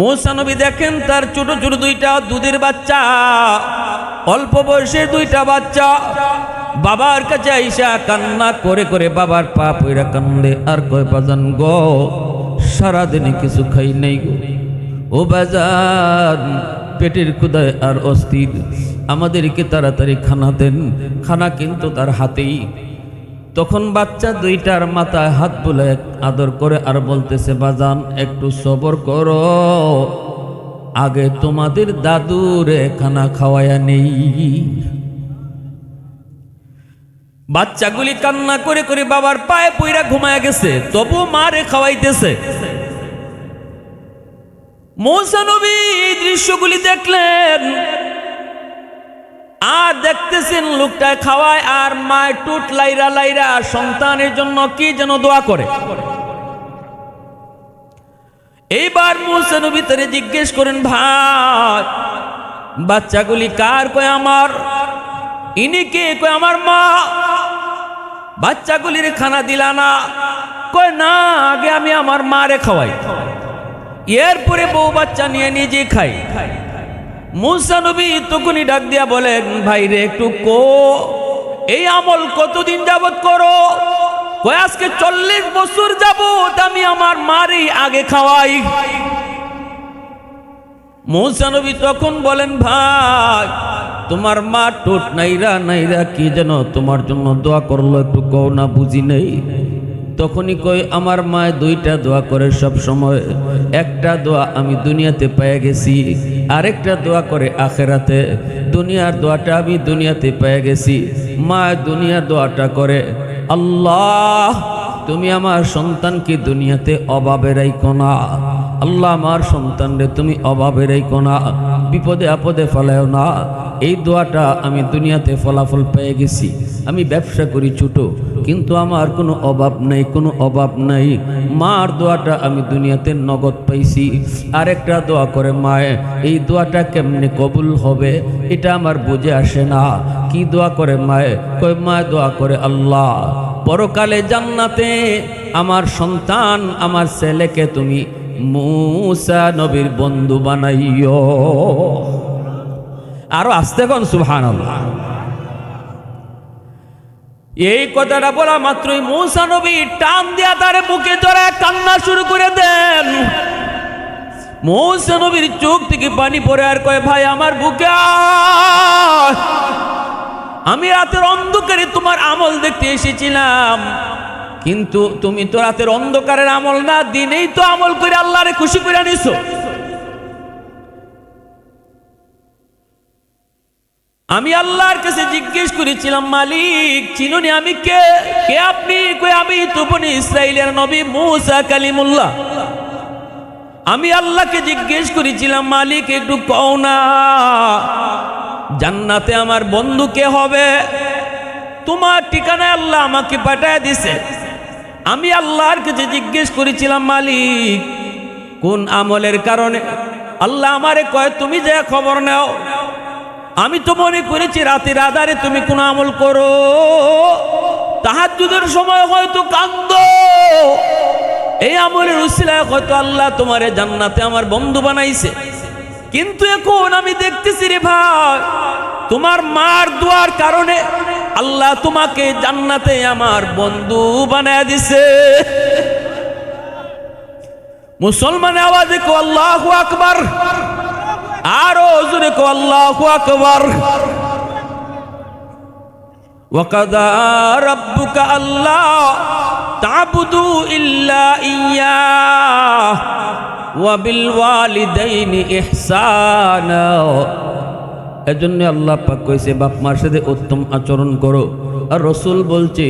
মুসা নবী দেখেন তার ছোট ছোট দুইটা দুধের বাচ্চা, অল্প বয়সের দুইটা বাচ্চা বাবার কাছে আইসা কান্না করে করে বাবার পা পইরা কান্দে আর কয় বাজান গো সারাদিনে কিছু খাই নাই গো, ও বাজান পেটের ক্ষুধায় আর অস্থির, আমাদেরকে তাড়াতাড়ি খানা দেন। খানা কিন্তু তার হাতেই। তখন বাচ্চা দুইটার মাথায় হাত বুলায় আদর করে আর বলতেছে বাজান একটু সবর করো, আগে তোমাদের দাদুরে খানা খাওয়ায়া নেই। বাচ্চাগুলি কান্না করে করে বাবার পায়ে পইরা ঘুমায় গেছে, তবু মারে খাওয়াইতেছে। মুসা নবী এই দৃশ্যগুলি দেখলেন আর দেখতেছেন লোকটা খাওয়ায় আর মায়ের টুট লাইরা লাইরা সন্তানের জন্য কি যেন দোয়া করে। এইবার মুসা নবী তারে জিজ্ঞেস করেন ভাই বাচ্চাগুলি কার? কয় আমার। ইনি কে? কয় আমার মা। বাচ্চাগুলির খানা দিলা না? কয় না, আগে আমি আমার মারে খাওয়াই, এরপরে বউ বাচ্চা নিয়ে নিজে খাই। মুসা নবী তখনই ডাক দিয়া বলেন ভাই রে একটু কো এই আমল কতদিন যাবত করো? কয় আজকে 40 বছর যাবত আমি আমার মারই আগে খাওয়াই। মুসা নবী তখন বলেন ভাই তোমার মা টোট নাইরা নাইরা কি যেন তোমার জন্য দোয়া করলো, একটু কও না, বুঝি নেই। তখনই কই আমার মা দুইটা দোয়া করে সব সময়, একটা দোয়া আমি দুনিয়াতে পেয়ে গেছি, আরেকটা দোয়া করে আখেরাতে। দুনিয়ার দোয়াটা আমি দুনিয়াতে পেয়ে গেছি, মা দুনিয়ার দোয়াটা করে আল্লাহ তুমি আমার সন্তানকে দুনিয়াতে অভাবে রাইখো না, আল্লাহ আমার সন্তানরে তুমি অভাবে রাইখো না, বিপদে আপদে ফেলাও না। এই দোয়াটা আমি দুনিয়াতে ফলাফল পেয়ে গেছি। আমি ব্যবসা করি ছোট, কিন্তু আমার কোনো অভাব নাই, কোনো অভাব নাই। মার দোয়াটা আমি দুনিয়াতে নগদ পাইছি। আরেকটা দোয়া করে মায়ে, এই দোয়াটা কেমনে কবুল হবে এটা আমার বুঝে আসে না। কি দোয়া করে মায়ে? কই মায়ে দোয়া করে আল্লাহ পরকালে জান্নাতে আমার সন্তান আমার ছেলেকে তুমি মুসা নবীর বন্ধু বানাইও। আরো আস্তে কোন সুবহানাল্লাহ। এই কথাটা বলা মাত্রই মুসা নবী টান দিয়া তার বুকে ধরে কান্না শুরু করে দেন। মুসা নবীর চোখ থেকে পানি পড়ে আর কয় ভাই আমার বুকে আয়, আমি রাতের অন্ধকারে তোমার আমল দেখতে এসেছিলাম, কিন্তু তুমি তো রাতের অন্ধকারের আমল না দিনেই তো আমল করে আল্লাহরে খুশি করে নিছো। আমি আল্লাহর কাছে জিজ্ঞেস করেছিলাম মালিক চিনুনি আমি কে? কে আপনি? কই আমি তো বনি ইসরাইলের নবী মুসা কালিমুল্লাহ। আমি আল্লাহকে জিজ্ঞেস করেছিলাম মালিক একটু কও না জান্নাতে আমার বন্ধু কে হবে? তোমার ঠিকানায় আল্লাহ আমাকে পাঠায় দিছে। আমি আল্লাহর কাছে জিজ্ঞেস করেছিলাম মালিক কোন আমলের কারণে? আল্লাহ আমারে কয় তুমি যে খবর নাও। আমি তো মনে করেছি রাতের আধারে তুমি কোন আমল করো, তাহাজ্জুদের সময় হয়তো কান্দো, এই আমলের উসিলায় হয়তো আল্লাহ তোমারে জান্নাতে আমার বন্ধু বানাইছে। কিন্তু এখন আমি দেখতেছি রে ভাই তোমার মার দোয়ার কারণে আল্লাহ তোমাকে জান্নাতে আমার বন্ধু বানায় দিছে। মুসলমানের আওয়াজে কো আল্লাহু আকবার, আরো জোরে কো আল্লাহু আকবার। ওয়াকাদা রাব্বুকা আল্লা তা'বুদু ইল্লা ইয়্যাহ ওয়া বিল ওয়ালিদাইনি ইহসানা। এজন্য আল্লাহ পাক কইছে বাপ মার সাথে উত্তম আচরণ করো। আর রাসূল বলছে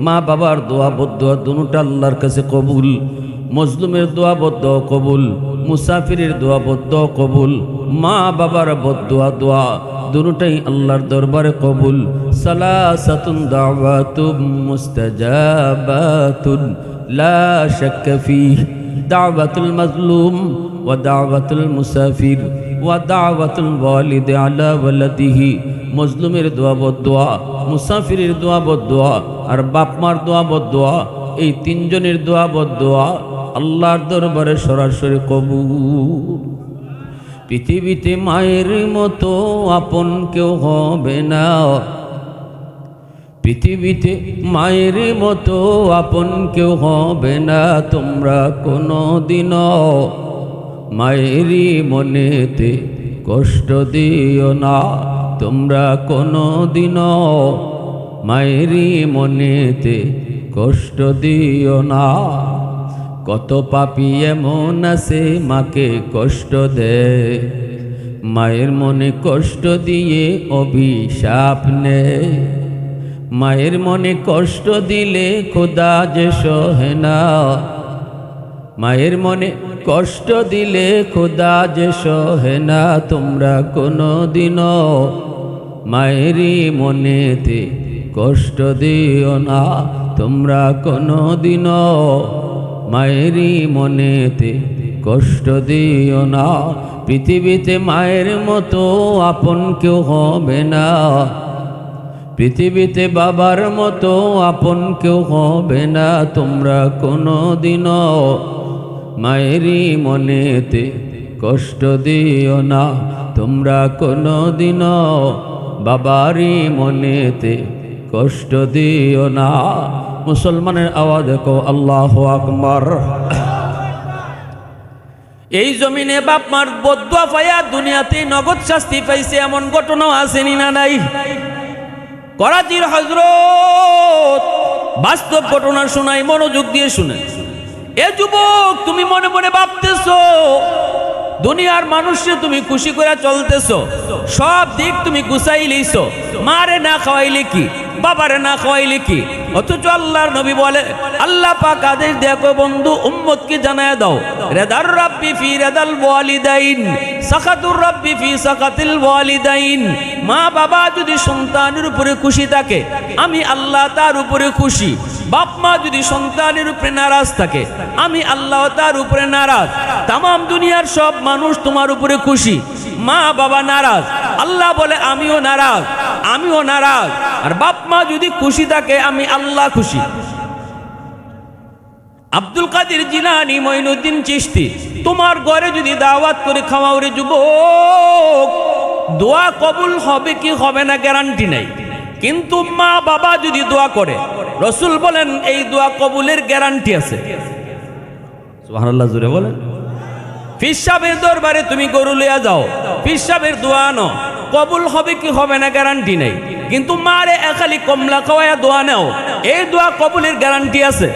মা বাবার দোয়া বদদোয়া দুটোটা আল্লাহর কাছে কবুল। মজলুমের দোয়া বদদোয়া কবুল, মুসাফিরের দোয়া বদদোয়া কবুল, মা বাবার বদদোয়া দোয়া দুটোটাই আল্লাহর দরবারে কবুল। সালাসাতুন দাওয়াতুম মুস্তাজাবাতুন লা শাক্কা ফীহি দাওয়াতুল মাজলুম ওয়া দাওয়াতুল মুসাফির ওয়া দাওয়াতুল ওয়ালিদি আলা ওয়ালাদিহি। মজলুমের দোয়া বদদোয়া, মুসাফিরের দোয়া বদদোয়া আর বাপ মার দোয়া বদদোয়া, এই তিনজনের দোয়া বদদোয়া আল্লাহর দরবারে সরাসরি কবুল। পৃথিবীতে মায়ের মতো আপন কেউ হবে না, পৃথিবীতে মায়ের মতো আপন কেউ হবে না। তোমরা কোনো দিনও মায়েরই মনেতে কষ্ট দিও না, তোমরা কোনো দিনও মায়েরই মনেতে কষ্ট দিও না। কত পাপী এমন আছে মাকে কষ্ট দেয়, মায়ের মনে কষ্ট দিয়ে অভিশাপ নেয়। মায়ের মনে কষ্ট দিলে খোদা যে সহে না, মায়ের মনে কষ্ট দিলে খোদা যে সহে না। তোমরা কোনো দিনও মায়েরই মনেতে কষ্ট দিও না, তোমরা কোনো দিনও মায়েরই মনেতে কষ্ট দিও না। পৃথিবীতে মায়ের মতো আপন কেউ হবে না, পৃথিবীতে বাবার মতো আপন কেউ হবে না। তোমরা কোনো দিনও মায়েরই মনেতে কষ্ট দিও না, তোমরা কোনো দিনও বাবারই মনেতে কষ্ট দিও না। মুসলমানের আওয়াজ দেখো আল্লাহু আকবার। এই জমিনে বাপ মার বদুয়া পাইয়া দুনিয়াতে নগদ শাস্তি পাইছে এমন ঘটনাও আসেনি না নাই? করাচির হযরত বাস্তব ঘটনা শোনাই, মনোযোগ দিয়ে শুনে। এ যুবক, তুমি মনে মনে ভাবতেছো দুনিয়ার মানুষকে তুমি খুশি করে চলতেছো, সব দিক তুমি গুছাই লইছো, মারে না খাওয়াইলে কি, বাবারে না খাওয়াইলে কি। অথচ আল্লাহর নবী বলে, আল্লাহ পাক আদেশ দেখো বন্ধু উম্মতকে জানায় দাও, রেদার রাব্বি ফি রেদাল ওয়ালিদাইন, সাখাতুর রাব্বি ফি সাখাতিল ওয়ালিদাইন। মা বাবা যদি সন্তানের উপরে খুশি থাকে, আমি আল্লাহ তার উপরে খুশি। বাপ মা যদি সন্তানের উপরে নারাজ থাকে, আমি আল্লাহ তার উপরে নারাজ। তামাম দুনিয়ার সব মানুষ তোমার উপরে খুশি, মা বাবা নারাজ, আল্লাহ বলে আমিও নারাজ, আমিও নারাজ। আর বাপ মা যদি খুশি থাকে, আমি আল্লাহ খুশি। আব্দুল কাদের জিলানী, মঈনুদ্দিন চিশতি, তোমার ঘরে যদি দাওয়াত করে খাওয়াও রে যুবক, দোয়া কবুল হবে কি হবে না গ্যারান্টি নাই, কিন্তু মা বাবা যদি দোয়া করে, রসুল বলেন এই দোয়া কবুলের গ্যারান্টি আছে। সুবহানাল্লাহ, জোরে বলেন। পীর সাহেবের দরবারে তুমি গরু লইয়া যাও, পীর সাহেবের দোয়া আনো, কবুল হবে কি হবে না গ্যারান্টি নেই, কিন্তু মারে একালি কমলা খাওয়াইয়া দোয়া নাও, এই দোয়া কবুলের গ্যারান্টি আছে।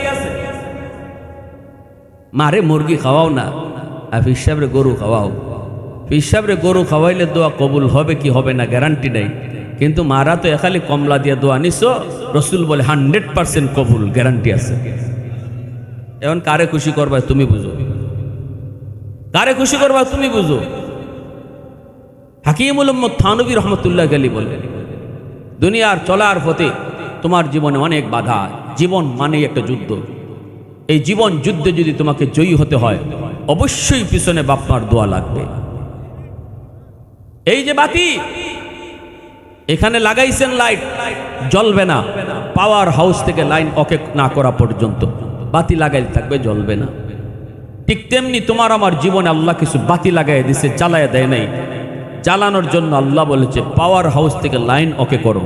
মারে মুরগি খাওয়াও না, আর পীর সাহেবের গরু খাওয়াও। পীর সাহেবের গরু খাওয়াইলে দোয়া কবুল হবে কি হবে না গ্যারান্টি নেই, কিন্তু মারা তো একালি কমলা দিয়ে দোয়া নিছো, রসুল বলে 100% কবুল গ্যারান্টি আছে। এখন কারে খুশি করবা তুমি বুঝো, কারে খুশি করবা তুমি বুঝো। হাকিমুল উম্মত থানভী রহমতুল্লাহ আলাইহি বলেন, দুনিয়ার চলার পথে তোমার জীবনে অনেক বাধা, জীবন মানে একটা যুদ্ধ। এই জীবন যুদ্ধে যদি তোমাকে জয়ী হতে হয়, অবশ্যই পিছনে বাপমার দোয়া লাগবে। এই যে বাতি এখানে লাগাইছেন, লাইট জ্বলবে না, পাওয়ার হাউস থেকে লাইন ওকে না করা পর্যন্ত বাতি লাগাইতে থাকবে, জ্বলবে না। ঠিক তেমনি তোমার আমার জীবনে আল্লাহ কিছু বাতি লাগাই দিছে, জ্বালায় দেয় নাই। জ্বালানোর জন্য আল্লাহ বলেছে পাওয়ার হাউস থেকে লাইন ওকে করো।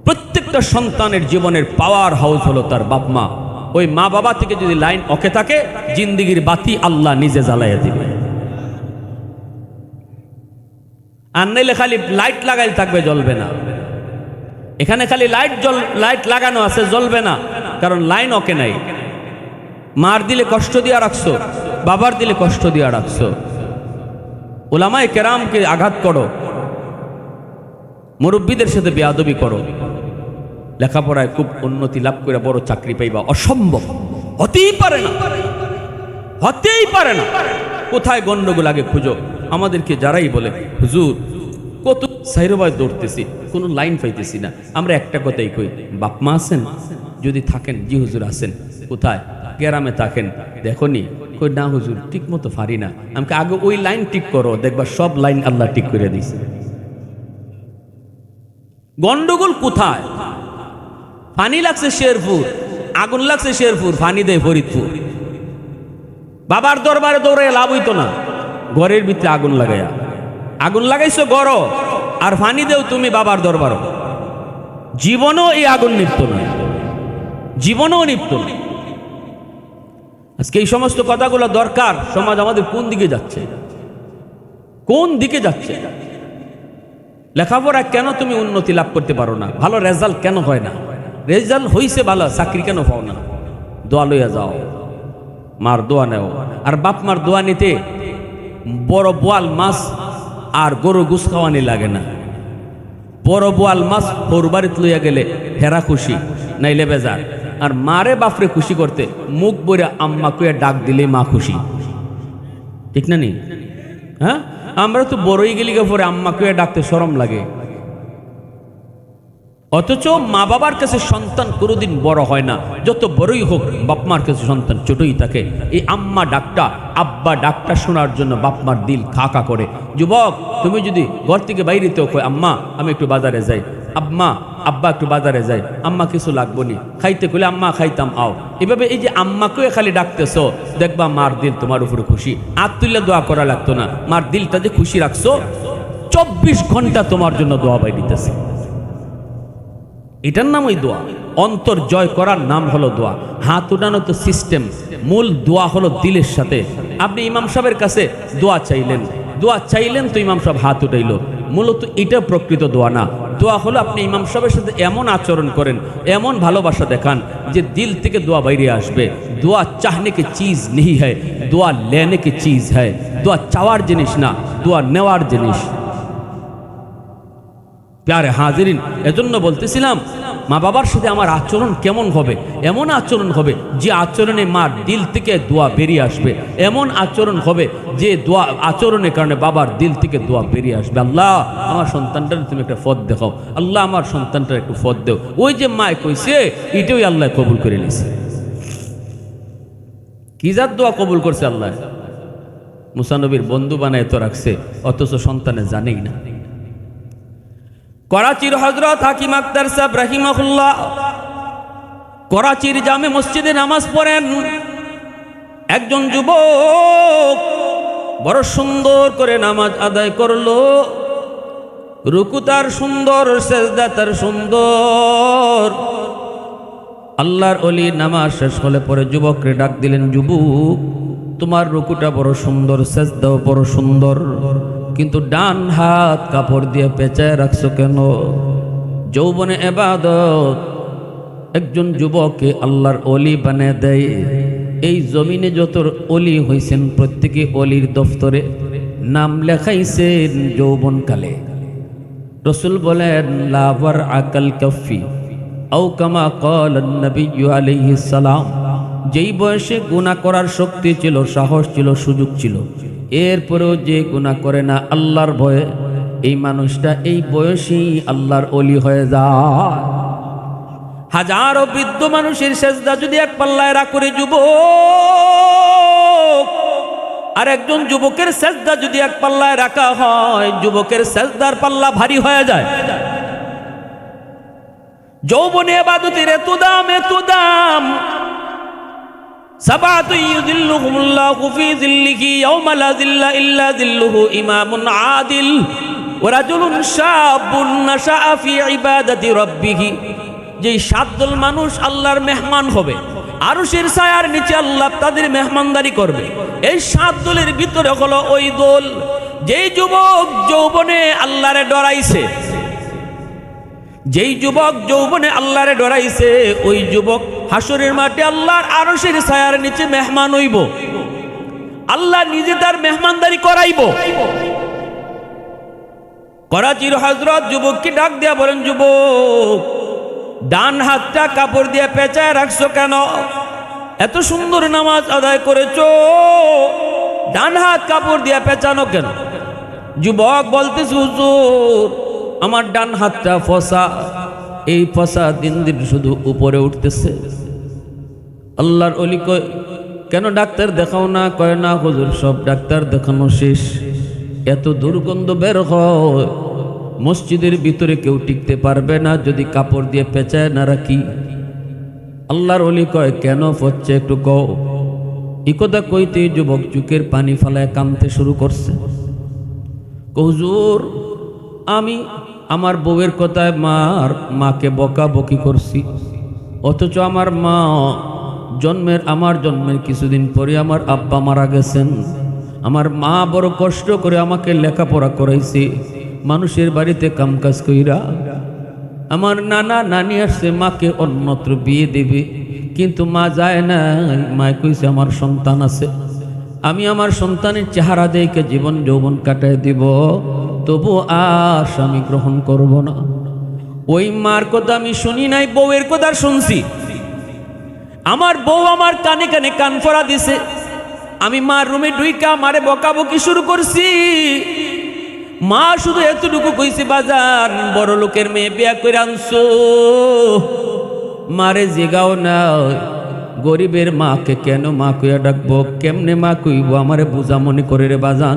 প্রত্যেকটা সন্তানের জীবনের পাওয়ার হাউস হলো তার বাপ মা। ওই মা বাবা থেকে যদি লাইন ওকে থাকে, জিন্দিগির বাতি আল্লাহ নিজে জ্বালাইয়া দিবে। আর নাইলে খালি লাইট লাগাইতে থাকবে, জ্বলবে না। এখানে খালি লাইট লাগানো আছে, জ্বলবে না, কারণ লাইন ওকে নাই। মার দিলে কষ্ট দিয়া রাখছো, বাবার দিলে কষ্ট দিয়া রাখছো। উলামায়ে কেরামকে আঘাত করো, মুরব্বীদের সাথে বেয়াদবি করো, লেখাপড়ায় খুব উন্নতি লাভ করে বড় চাকরি পাইবা, অসম্ভব, হতেই পারে না, হতেই পারে না। কোথায় গন্ডগোল আগে খুঁজো। আমাদেরকে যারাই বলে হুজুর কত সাইরবায় দৌড়তেছি, কোনো লাইন পাইতেছি না, আমরা একটা কথাই কই, বাপ মা আছেন? যদি থাকেন, জি হুজুর আছেন। কোথায়? গ্রামে থাকেন। দেখো নি? কই না হুজুর, ঠিক মতো পারি না। আমাকে আগে ওই লাইন ঠিক করো, দেখবা সব লাইন আল্লাহ ঠিক করে দিয়েছে। গন্ডগোল কোথায়? পানি লাগছে শেরপুর, আগুন লাগছে শেরপুর, পানি দেয় ফরিদপুর। বাবার দরবারে দৌড়ে লাভ হইতো না, ঘরের ভিতরে আগুন লাগাইয়া, আগুন লাগাইছো গড় আর ফানি দেও তুমি বাবার দরবার, জীবনও এই আগুন নিপ্ত নয়, জীবনও নিপ্ত নয়। আজকে এই সমস্ত কথাগুলো দরকার। সমাজ আমাদের কোন দিকে যাচ্ছে, কোন দিকে যাচ্ছে? লেখাপড়া কেন তুমি উন্নতি লাভ করতে পারো না? ভালো রেজাল্ট কেন হয় না? রেজাল্ট হইছে ভালো, চাকরি কেন পাও না? দোয়া লইয়া যাও, মার দোয়া নেও। আর বাপ মার দোয়া নিতে বড় বোয়াল মাছ আর গরু গুস খাওয়ানি লাগে না। বড় বোয়াল মাছ হরবারিত লইয়া গেলে হেরা খুশি, নাইলে বেজার। আর মারে বাপরে খুশি করতে মুখ বইরা আম্মা কুয়া ডাক দিলে মা খুশি, ঠিক না নি? হ্যাঁ, আমরা তো বড়ই গেলি পরে আম্মা কুয়া ডাকতে শরম লাগে। অথচ মা বাবার কাছে সন্তান কোনোদিন বড় হয় না, যত বড়ই হোক বাপ মার কাছে সন্তান ছোটই থাকে। এই আম্মা ডাকটা, আব্বা ডাকটা শোনার জন্য বাপ মার দিল খাকা করে। যুবক, তুমি যদি ঘর থেকে বাইরেতেও কই আম্মা আমি একটু বাজারে যাই, আব্বা একটু বাজারে যাই, আম্মা কিছু লাগবো নি খাইতে কইলে আম্মা খাইতাম আও। এভাবে এই যে আম্মাকে খালি ডাকতেছো, দেখবা মার দিল তোমার উপরে খুশি। আর তুললে দোয়া করা লাগতো না, মার দিলটা যে খুশি রাখছো 24 ঘন্টা তোমার জন্য দোয়া বাইরিতেছে। এটার নাম ওই দোয়া। অন্তর জয় করার নাম হলো দোয়া। হাত উঠানো তো সিস্টেম, মূল দোয়া হলো দিলের সাথে। আপনি ইমাম সাহেবের কাছে দোয়া চাইলেন তো ইমাম সাহেব হাত উঠাইল, মূলত এটা প্রকৃত দোয়া না। দোয়া হলো আপনি ইমাম সাহেবের সাথে এমন আচরণ করেন, এমন ভালোবাসা দেখান যে দিল থেকে দোয়া বাইরে আসবে। দোয়া চাহনে কি চিজ নেই হ্যায়, দোয়া লেনে কি চিজ হ্যায়। দোয়া চাওয়ার জিনিস না, দোয়া নেওয়ার জিনিস। প্যারে হাজিরিন, এজন্য বলতেছিলাম মা বাবার সাথে আমার আচরণ কেমন হবে? এমন আচরণ হবে যে আচরণে মার দিল থেকে দোয়া বেরিয়ে আসবে। এমন আচরণ হবে যে দোয়া আচরণের কারণে বাবার দিল থেকে দোয়া বেরিয়ে আসবে। আল্লাহ আমার সন্তানটার তুমি একটা পথ দেখাও, আল্লাহ আমার সন্তানটার একটু পথ দেও। ওই যে মায় কইছে এটাই আল্লাহ কবুল করে নিছে। কি যার দোয়া কবুল করছে আল্লাহ? মুসা নবীর বন্ধু বানায় তো রাখছে, অথচ সন্তানে জানেই না। করাচির হযরত হাকিম আখতার সাহেব রাহিমাহুল্লাহ করাচির জামে মসজিদে নামাজ পড়েন। একজন যুবক বড় সুন্দর করে নামাজ আদায় করলো, রুকু তার সুন্দর, সেজদা তার সুন্দর। আল্লাহর ওলি নামাজ শেষ হলে পরে যুবককে ডাক দিলেন, যুবক তোমার রুকুটা বড় সুন্দর, সেজদাও বড় সুন্দর, কিন্তু ডান হাত কাপড় দিয়ে পেঁচায় রাখছো কেন? যৌবনে ইবাদত একজন যুবককে আল্লাহর ওলি বানিয়ে দেয়। এই জমিনে যত ওলি হইছেন প্রত্যেকে ওলির দফতরে নাম লেখাইছেন যৌবনকালে। রাসূল বলেন লা ওয়ার আকাল কাফি আও কামা ক্বালা নবী আলাইহিস সালাম। যেই বয়সে গুনাহ করার শক্তি ছিল, সাহস ছিল, সুযোগ ছিল, এরপরেও যে গুনাহ করে না আল্লাহর ভয়ে, এই মানুষটা এই বয়সেই আল্লাহর ওলি হয়ে যায়। হাজারো বৃদ্ধ মানুষের সেজদা যদি এক পাল্লায় রাখ করে যুবক, আর একজন যুবকের সেজদা যদি এক পাল্লায় রাখা হয়, যুবকের সেজদার পাল্লা ভারী হয়ে যায়। যৌবনে ইবাদতের এত দাম, সাবাতু ইযিল্লুহুমুল্লাহু ফি যিল্লিহি ইয়াওমা লা যিল্লা ইল্লা যিল্লুহু, ইমামুন আদিল ওয়া রাজুলুন শাবুন নাশাআ ফি ইবাদাতি রাব্বিহি। যেই 7 দল মানুষ আল্লাহর মেহমান হবে, আরশের ছায়ার নিচে আল্লাহ তাদের মেহমানদারি করবে। এই 7 দলের ভিতরে হলো ওই দল যেই যুবক যৌবনে আল্লাহরে ডরাইছে। যেই যুবক যৌবনে আল্লাহরে ডরাইছে, ওই যুবক হাসরের মাঠে আল্লাহর আরশের ছায়ার নিচে মেহমান হইব। আল্লাহ নিজে তার মেহমানদারি করাইব। করাচির হযরত যুবককে ডাক দিয়া বলেন, যুবক ডান হাতটা কাপড় দিয়ে পেঁচায় রাখছো কেন? এত সুন্দর নামাজ আদায় করেছো, ডান হাত কাপড় দিয়ে পেঁচানো কেন? যুবক বলতেছে, হুজুর আমার ডান হাতটা ফসা, এই ফসা দিন দিন শুধু উপরে উঠতেছে। আল্লাহর ওলি কয়, কেন ডাক্তার দেখাও না? কয় না হুজুর, সব ডাক্তার দেখানো শেষ, এত দুর্গন্ধ বের হয়, মসজিদের ভিতরে কেউ টিকতে পারবে না যদি কাপড় দিয়ে পেঁচায় না রাখি। আল্লাহর ওলি কয়, কেন হচ্ছে একটু কও। এই কথা কইতে যুবক চুকের পানি ফালায় কাঁদতে শুরু করছে। হুজুর, আমি আমার বউয়ের কথায় মাকে বকাবকি করছি, অথচ আমার জন্মের কিছুদিন পরে আমার আব্বা মারা গেছেন। আমার মা বড় কষ্ট করে আমাকে লেখাপড়া করাইছে, মানুষের বাড়িতে কামকাজ কইরা। আমার নানা নানি আসছে মাকে অন্যত্র বিয়ে দেবে, কিন্তু মা যায় না। মায় কইছে আমার সন্তান আছে, আমি আমার সন্তানের চেহারা দেখে জীবন যৌবন কাটায় দিব, তবু আর স্বামী গ্রহণ করব না। ওই মার কথা আমি শুনি নাই, বউয়ের কথা শুনছি। আমার বউ আমার কানে কানে কান ফোড়া দিছে। আমি মার রুমে ঢুইকা মারে বকাবকি শুরু করছি। মা শুধু এতটুকু কইছে, বাজান বড় লোকের মেয়ে বিয়া করে আনছো, মারে জিগাও না, গরিবের মাকে কেন মা কইয়া ডাকবো, কেমনে মা কইব, আমারে বুঝা মনে করে রে বাজান,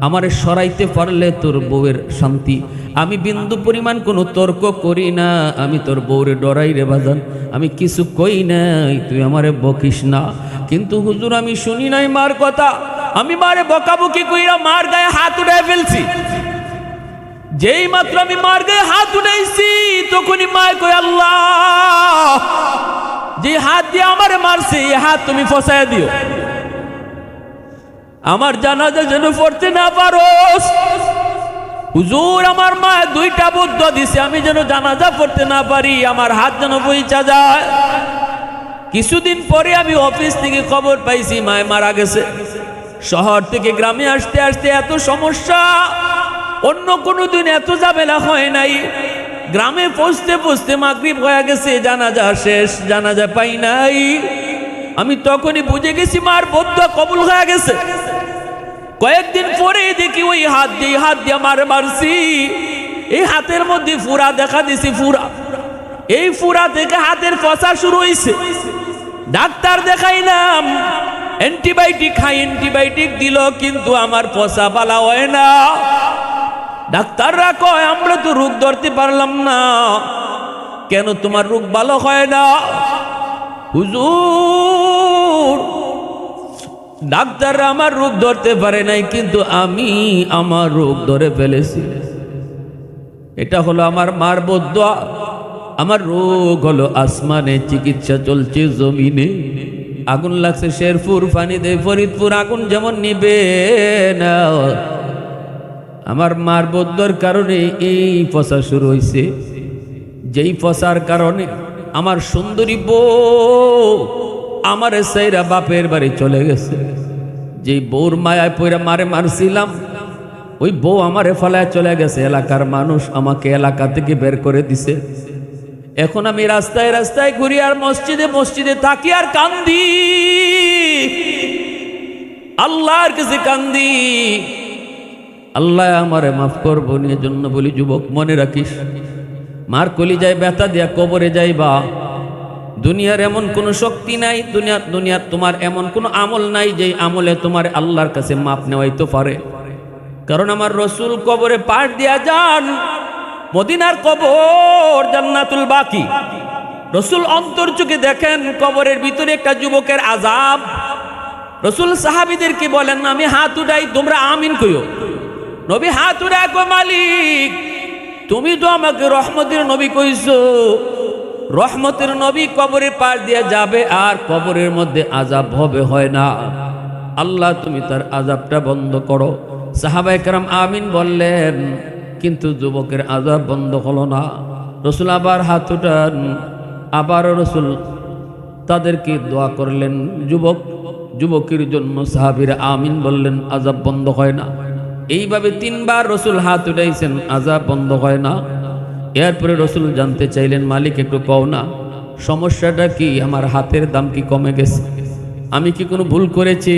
আমারে সরাইতে পারলে তোর বউয়ের শান্তি। আমি বিন্দু পরিমাণ কোনো তর্ক করি না, আমি তোর বউরে ডরাই রে বাজান, আমি কিছু কই নাই, তুই আমারে বকিস না। কিন্তু হুজুর আমি শুনি নাই মার কথা, আমি মারে বকাবকি কইরা মার গায়ে হাত উঠায় ফেলছি। যেই মাত্র আমি মার গায়ে হাত উঠাইছি, তখনই মায় কই, আল্লাহ, যে হাত দিয়ে আমারে মারছে এই হাত তুমি ফসায় দিও, আমার জানাজা যেন পড়তে না পারোস। হুজুর আমার মা দুইটা বুদ্ধ দিছে, আমি যেন জানাজা পড়তে না পারি, আমার হাত যেন বইচা যায়। কিছুদিন পরে আমি অফিস থেকে খবর পাইছি মায় মারা গেছে। শহর থেকে গ্রামে আসতে আসতে এত সমস্যা, অন্য কোনো দিন এত ঝামেলা হয় নাই। গ্রামে পৌঁছতে পৌঁছতে মাগরিব হয়ে গেছে, জানাজা শেষ, জানাজা পাই নাই। আমি তখনই বুঝে গেছি মার বদুয়া কবুল হয়ে গেছে। কয়েকদিন পরে দেখি ওই হাত দিয়ে মারছি, এই হাতের মধ্যে ফুরা দেখা দিছি, ফুরা, এই ফুরা থেকে হাতের ফসা শুরু হয়েছে। ডাক্তার দেখাইলাম, অ্যান্টিবায়োটিক খাই, অ্যান্টিবায়োটিক দিল, কিন্তু আমার ফসা বালা হয় না। ডাক্তাররা কয় আমরা তো রোগ ধরতে পারলাম না, কেন তোমার রোগ ভালো হয় না? হুজুর, ডাক্তাররা আমার রোগ ধরতে পারে নাই, কিন্তু আমি আমার রোগ ধরে ফেলেছি। এটা হলো আমার মার বদুয়া। আমার রোগ হলো আসমানে, চিকিৎসা চলছে জমিনে। আগুন লাগছে শেরপুর, পানি দে ফরিদপুর, আগুন যেমন নিবে না। আমার মার বদুয়ার কারণে এই ফসা শুরু হয়েছে, যেই ফসার কারণে আমার সুন্দরী বউ আমার সাইরা বাপের বাড়ি চলে গেছে। যেই বউর মায়ায় পইরা মারে মারছিলাম, ওই বউ আমারে ফলায় চলে গেছে। এলাকার মানুষ আমাকে এলাকা থেকে বের করে দিছে। এখন আমি রাস্তায় রাস্তায় ঘুরি আর মসজিদে মসজিদে থাকি আর কান্দি, আল্লাহর কাছে কান্দি, আল্লাহ আমারে মাফ করবো। নিয়ে জন্য বলি, যুবক মনে রাখিস, মার কলিজায় ব্যথা দিয়া কবরে যাইবা। দুনিয়ার এমন কোনো শক্তি নাই, দুনিয়ার তোমার এমন কোনো আমল নাই যে আমলে তোমার আল্লাহর কাছে মাপ নেওয়াইতে পারে। কারণ আমার রসুল কবরে পাট দিয়া যান, মদিনার কবর জান্নাতুল বাকি। রসুল অন্তর চোখে দেখেন কবরের ভিতরে একটা যুবকের আযাব। রসুল সাহাবীদেরকে বলেন, আমি হাত উঠাই, তোমরা আমিন কইও। নবী হাত উঠায় কয়, মালিক তুমি তো আমাকে রহমতের নবী কইছো, রহমতের নবী কবরের পার দিয়ে যাবে আর কবরের মধ্যে আযাব হবে, হয় না, আল্লাহ তুমি তার আযাবটা বন্ধ করো। সাহাবায়ে কেরাম আমিন বললেন, কিন্তু যুবকের আযাব বন্ধ হলো না। রসুল আবার হাত উঠান, আবারও রসুল তাদেরকে দোয়া করলেন, যুবকের জন্য। সাহাবীরা আমিন বললেন, আযাব বন্ধ হয় না। এইভাবে 3 বার রসুল হাত উঠাইছেন, আযাব বন্ধ হয় না। এরপরে রসুল জানতে চাইলেন, মালিক একটু কও না সমস্যাটা কি, আমার হাতের দাম কি কমে গেছে, আমি কি কোনো ভুল করেছি?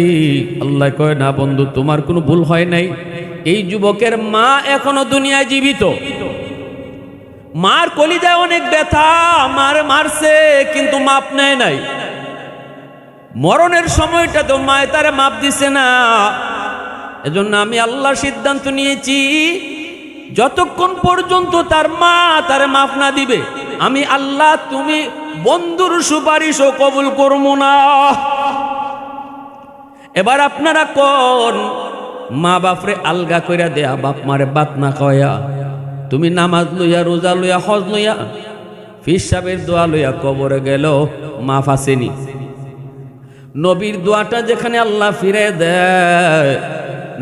আল্লাহ কয়, না বন্ধু, তোমার কোনো ভুল হয় নাই। এই যুবকের মা এখনো দুনিয়ায় জীবিত, মার কলিজায় অনেক ব্যথা, মার মারছে কিন্তু মাপ নেয় নাই। মরণের সময়টা তো মায় তারে মাপ দিছে না। এজন্য আমি আল্লাহ সিদ্ধান্ত নিয়েছি, যতক্ষণ পর্যন্ত তার মা তারে মাফ না দিবে, আমি আল্লাহ তুমি বন্ধুর সুপারিশও কবুল করবো না। এবার আপনারা কোন মা বাপরে আলগা কইরা দেয়া, বাপ মারে বাত না খাওয়া, তুমি নামাজ লইয়া, রোজা লইয়া, হজ লইয়া, পীর সাহেবের দোয়া লইয়া কবরে গেল, মাফ আসেনি। নবীর দোয়াটা যেখানে আল্লাহ ফিরে দেয়,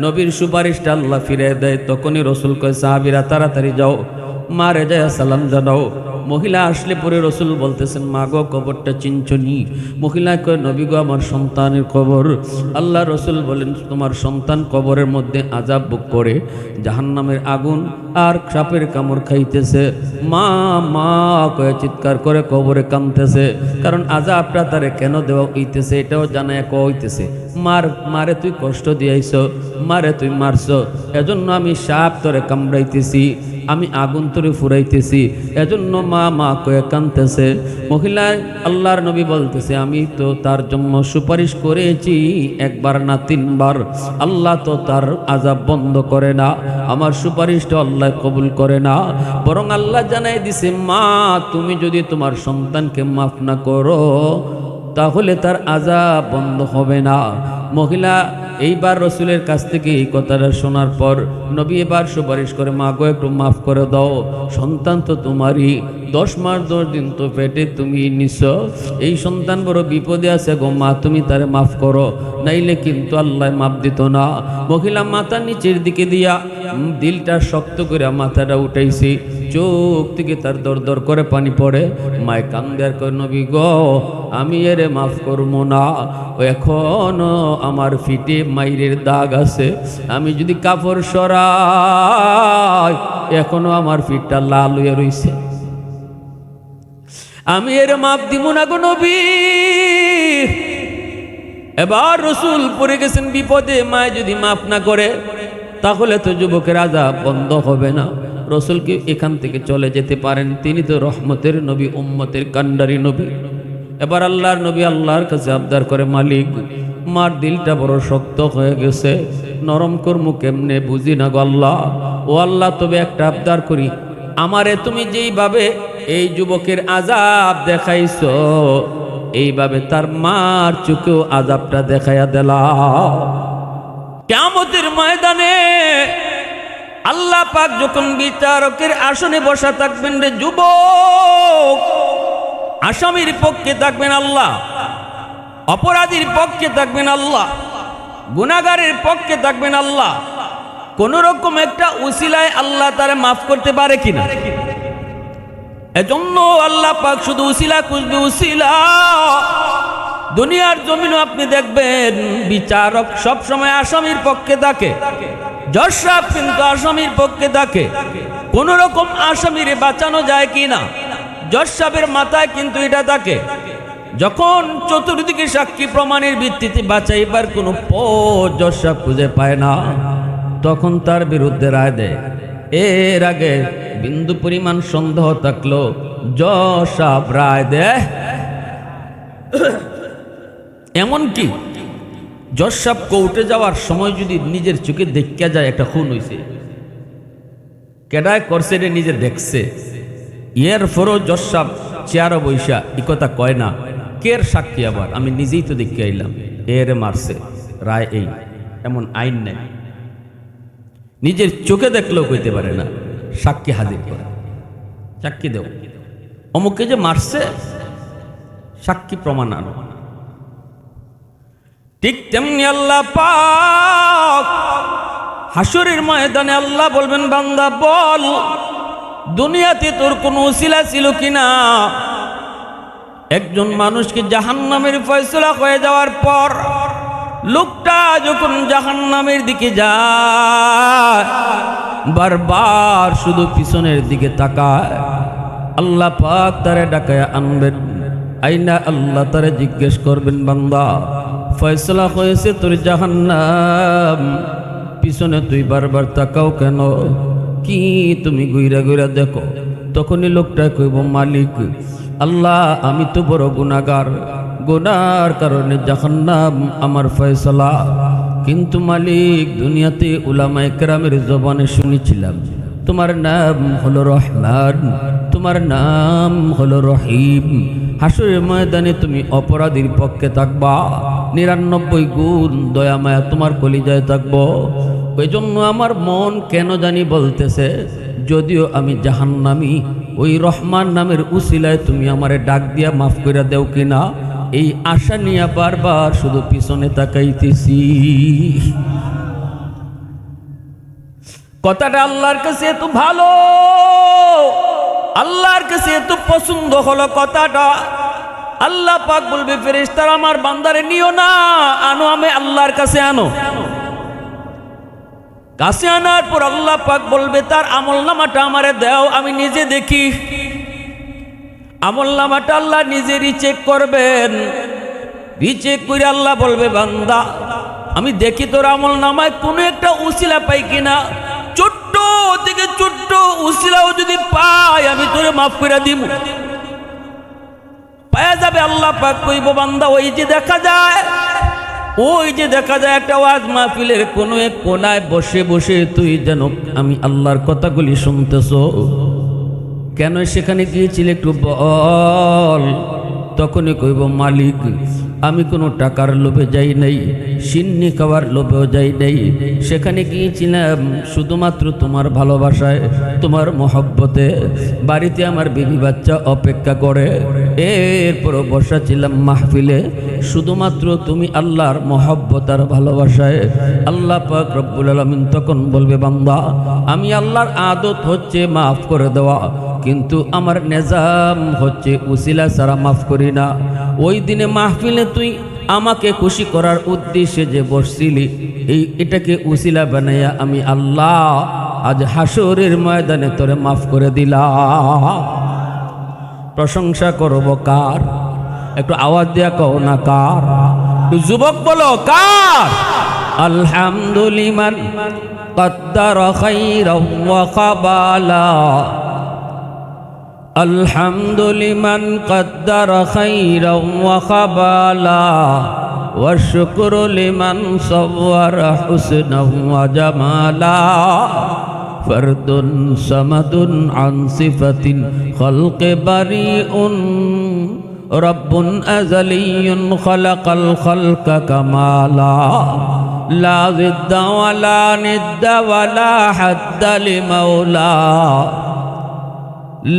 নবীর সুপারিশটা আল্লাহ ফিরে দেয়, তখনই রসুল কয় সাহাবীরা তাড়াতাড়ি যাও, মারে যায় সালাম জানাও। মহিলা আসলে পরে রসুল বলতেছেন, মা গো কবরটা চিনছনি? মহিলা কয়, নবী গো আমার সন্তানের কবর। আল্লাহ রসুল বলেন, তোমার সন্তান কবরের মধ্যে আযাব ভোগ করে, জাহান্নামের আগুন আর সাপের কামড় খাইতেছে। মা মা কয়ে চিৎকার করে কবরে কাঁদতেছে, কারণ আযাবটা তারে কেন দেওয়া হইতেছে এটাও জানায় কইতেছে, মারে তুই কষ্ট দিয়াইছ, মারে তুই মারছ, এজন্য আমি সাপ তোরে কামড়াইতেছি, আমি আগুন তোরে ফুরাইতেছি, এজন্য মা মা কয়ে কাঁদতেছে। মহিলা আল্লাহর নবী বলতেছে, আমি তো তার জন্য সুপারিশ করেছি একবার না 3 বার, আল্লাহ তো তার আযাব বন্ধ করে না, আমার সুপারিশটা আল্লাহ কবুল করে না, বরং আল্লাহ জানাই দিছে, মা তুমি যদি তোমার সন্তানকে মাফ না করো তাহলে তার আযাব বন্ধ হবে না। মহিলা এইবার রসুলের কাছ থেকে এই কথাটা শোনার পর নবী এবার সুপারিশ করে, মা গো একটু মাফ করে দাও, সন্তান তো তোমারই, 10 মাস 10 দিন তো পেটে তুমি নিছ, এই সন্তান বড় বিপদে আছে গো মা, তুমি তারে মাফ করো, নাইলে কিন্তু আল্লাহ মাফ দিত না। মহিলা মাথা নিচের দিকে দিয়া দিলটা শক্ত করে মাথাটা উঠাইছি, চোখ থেকে তার দর দর করে পানি পড়ে, মায় কান্দে আর কয়, নবী গো আমি এরে মাফ করবো না, এখনো আমার ফিটে মাইরের দাগ আছে, আমি যদি কাপড় সরাই এখনো আমার ফিটটা লাল হয়ে রইছে, আমি এর মাফ দিব না গো নবী। এবার রসুল পড়ে গেছেন বিপদে, মায় যদি মাফ না করে তাহলে তো যুবকের আযাব বন্ধ হবে না। রসুলকে এখান থেকে চলে যেতে পারেন, তিনি তো রহমতের নবী, উম্মতের কান্ডারি নবী। এবার আল্লাহর নবী আল্লাহর কাছে আবদার করে, মালিক মার দিলটা বড় শক্ত হয়ে গেছে, নরম কর্ম কেমনে বুঝি না গো আল্লাহ। ও আল্লাহ তবে একটা আবদার করি, আমারে তুমি যেইভাবে এই যুবকের আযাব দেখাইছো এইভাবে তার মার চোখেও আযাবটা দেখাইয়া দিলাও। কিয়ামতের ময়দানে আল্লাহ পাক যখন বিচারকের আসনে বসা থাকবেন, রে যুবক, আসামির পক্ষে থাকবেন আল্লাহ, অপরাধীর পক্ষে থাকবেন আল্লাহ, গুনাহগারের পক্ষে থাকবেন আল্লাহ। কোন রকম একটা উসিলায় আল্লাহ তারে মাফ করতে পারে কিনা? এজন্য আল্লাহ পাক শুধু উসিলা খুঁজবে, উসিলা। দুনিয়ার জমিনও আপনি দেখবেন বিচারক সব সময় আসামির পক্ষে থাকে, জজ সাহেব কিন্তু আসামির পক্ষে থাকে। কোন রকম আসামিরে বাঁচানো যায় কিনা জজ সাহেবের মাথায় কিন্তু এটা থাকে। যখন চতুর্দিকে সাক্ষী প্রমাণের ভিত্তিতে বাঁচাইবার কোনো পথ জজ সাহেব খুঁজে পায় না, তখন তার বিরুদ্ধে রায় দেয়। এর আগে বিন্দু পরিমাণ সন্দেহ থাকলো জজ সাহেব রায় দেয়। এমনকি জজ সাহেব কোর্টে যাওয়ার সময় যদি নিজের চোখে দেখা যায় একটা খুন হয়েছে, কেডায় করছে রে নিজে দেখছে, এর পরও জজ সাহেব চেয়ারে বৈশা এই কথা কয় না, কের সাক্ষী আবার আমি নিজেই তো দেখে আইলাম এর মারছে, রায় এই, এমন আইন নেই। নিজের চোখে দেখলেও কইতে পারে না, সাক্ষী হাজির করে, সাক্ষী দেও অমুককে যে মারছে, সাক্ষী প্রমাণ আনো। ঠিক তেমনি আল্লাহ পাক হাসরের ময়দানে আল্লাহ বলবেন, বান্দা বল দুনিয়াতে তোর কোনো উসিলা ছিল কিনা? একজন মানুষকে জাহান্নামের ফয়সালা হয়ে যাওয়ার পর লোকটা যখন জাহান্নামের দিকে যায় বারবার শুধু পিছনের দিকে তাকায়, আল্লাহ পাক তারে ডাকায় আনবেন, আইনা আল্লাহ তারে জিজ্ঞেস করবেন, বান্দা ফয়সালা হয়েছে তোর জাহান্নাম, পিছনে তুই বারবার তাকাও কেন? কি তুমি গুইরা গুইরা দেখো? তখনই লোকটা কইব, মালিক আল্লাহ আমি তো বড় গুনাহগার, গুনার কারণে জাহান্নাম আমার ফয়সালা। কিন্তু মালিক দুনিয়াতে উলামায়ে কেরামের জবানে শুনেছিলাম তোমার নাম হলো রহমান, তোমার নাম হলো রহিম। হাসরের ময়দানে তুমি অপরাধীর পক্ষে থাকবা, 99 গুণ দয়া মায়া তোমার কলিজায় থাকবো। ওই জন্য আমার মন কেন জানি বলতেছে, যদিও আমি জাহান্নামী, ওই রহমান নামের উসিলায় তুমি আমারে ডাক দিয়া মাফ করে দেও কিনা, এই আশা নিয়ে বারবার শুধু পিছনে তাকাইতেছি। কথাটা আল্লাহর কাছে এত ভালো, আল্লাহর কাছে এত পছন্দ হলো কথাটা। আল্লাহ পাক বলবে, ফেরেশতারা আমার বান্দারে নিও না, আনো আমি আল্লাহর কাছে আনো। কাছে আনার পর আল্লাহ পাক বলবে, তার আমলনামাটা আমারে দাও, আমি নিজে দেখি। আমলনামাটা আল্লাহ নিজেরই চেক করবেন। রিচেক করে আল্লাহ বলবে, বান্দা আমি দেখি তোর আমলনামায় কোনো একটা উসিলা পাই কিনা, ছোট্ট থেকে ছোট্ট উসিলাও যদি পাই আমি তোরে মাফ করে দিব। পাওয়া যাবে। আল্লাহ পাক কইব, বান্দা ওই যে দেখা যায়, ওই যে দেখা যায় একটা ওয়াজ মাহফিলের কোনো এক কোনায় বসে বসে তুই যেন আমি আল্লাহর কথাগুলি শুনতেছ, কেন সেখানে গিয়েছিলে একটু বল। তখনই কইব, মালিক আমি কোনো টাকার লোভে যাই নাই, সিন্নি খাওয়ার লোভেও যাই নাই, সেখানে গিয়েছিলাম শুধুমাত্র তোমার ভালোবাসায়, তোমার মহব্বতে। বাড়িতে আমার বিবি বাচ্চা অপেক্ষা করে, এরপরও বসা ছিলাম মাহফিলে শুধুমাত্র তুমি আল্লাহর মহব্বত আর ভালোবাসায়। আল্লাহ পাক রব্বুল আলামিন তখন বলবে, বান্দা আমি আল্লাহর আদত হচ্ছে মাফ করে দেওয়া, কিন্তু আমার নিজাম হচ্ছে উসিলা ছাড়া মাফ করি না। ওই দিনে মাহফিলে তুই আমাকে খুশি করার উদ্দেশ্যে যে বসছিলি, এটাকে উসিলা বানাইয়া আমি আল্লাহ আজ হাসরের ময়দানে তোরে মাফ করে দিলাম। প্রশংসা করব কার? একটু আওয়াজ দিয়া কও না কার? যুবক বলো কার? আলহামদুলিমান কদ্দারা খাইরাও ওয়া কাবালা, আলহামদুলিমান কদ্দারা খাইরাও ওয়া কাবালা, ওয়া শুকরু লিমান সাওয়ারা হুসনাও ওয়া জামালা, ফরদুন সামাদুন আন সিফাতিন খালকে বারিউন, রব্বুন আযালিয়ুন খালাকাল খালকা কামালা, লা জিদ্দা ওয়ালা নিদ্দা ওয়ালা হাদ্দা লিমাওলা,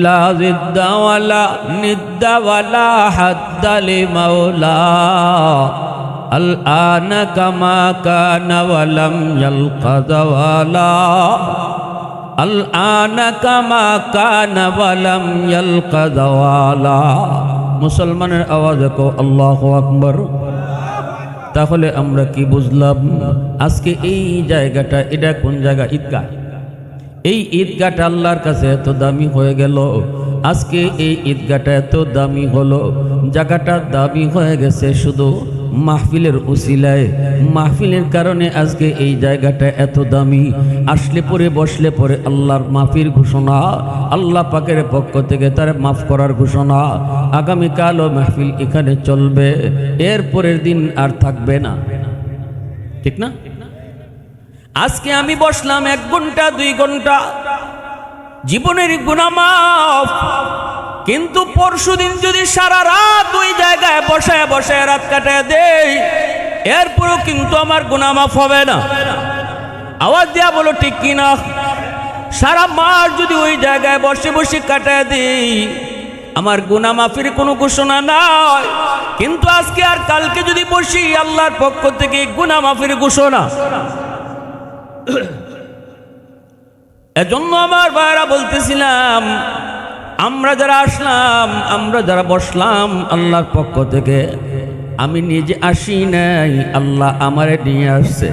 লা জিদ্দা ওয়ালা নিদ্দা ওয়ালা হাদ্দা লিমাওলা, আল আনা কামা কানা ওয়ালাম ইয়ালকা যাওয়ালা, আল আনা কামা কানা ওয়ালাম ইয়ালকা যাওয়ালা। মুসলমানের আওয়াজে কও আল্লাহু আকবার। তাহলে আমরা কি বুঝলাম? আজকে এই জায়গাটা, এটা কোন জায়গা? ঈদগাহ। এই ঈদগাহটা আল্লাহর কাছে এত দামি হয়ে গেল। আজকে এই ঈদগাহটা এত দামি হলো, জায়গাটা দামি হয়ে গেছে শুধু মাহফিলের উসিলায়। মাহফিলের কারণে আজকে এই জায়গাটা এত দামি। আসলে পরে বসলে পরে আল্লাহর মাফির ঘোষণা, আল্লাহ পাকের পক্ষ থেকে তার মাফ করার ঘোষণা। আগামীকালও মাহফিল এখানে চলবে, এর পরের দিন আর থাকবে না, ঠিক না? আজকে আমি বসলাম 1 ঘন্টা 2 ঘন্টা, জীবনের গুনাহ মাফ। কিন্তু পরশুদিন যদি সারা রাত ওই জায়গায় বসায় বসায় রাত কাটায় দেই, এরপরও কিন্তু আমার গুনাহ মাফ হবে না। আওয়াজ দিয়া বলো ঠিক কিনা? সারা মাস যদি ওই জায়গায় বসে বসে কাটায় দেই, আমার গুনাহ মাফের কোনো ঘোষণা নাই। কিন্তু আজকে আর কালকে যদি বসি, আল্লাহর পক্ষ থেকে গুনাহ মাফের ঘোষণা। এজন্য আমার ভাইরা বলতেছিলাম, আমরা যারা আসলাম, আমরা যারা বসলাম আল্লাহর পক্ষ থেকে, আমি নিজে আসি নাই, আল্লাহ আমারে নিয়ে আসছে।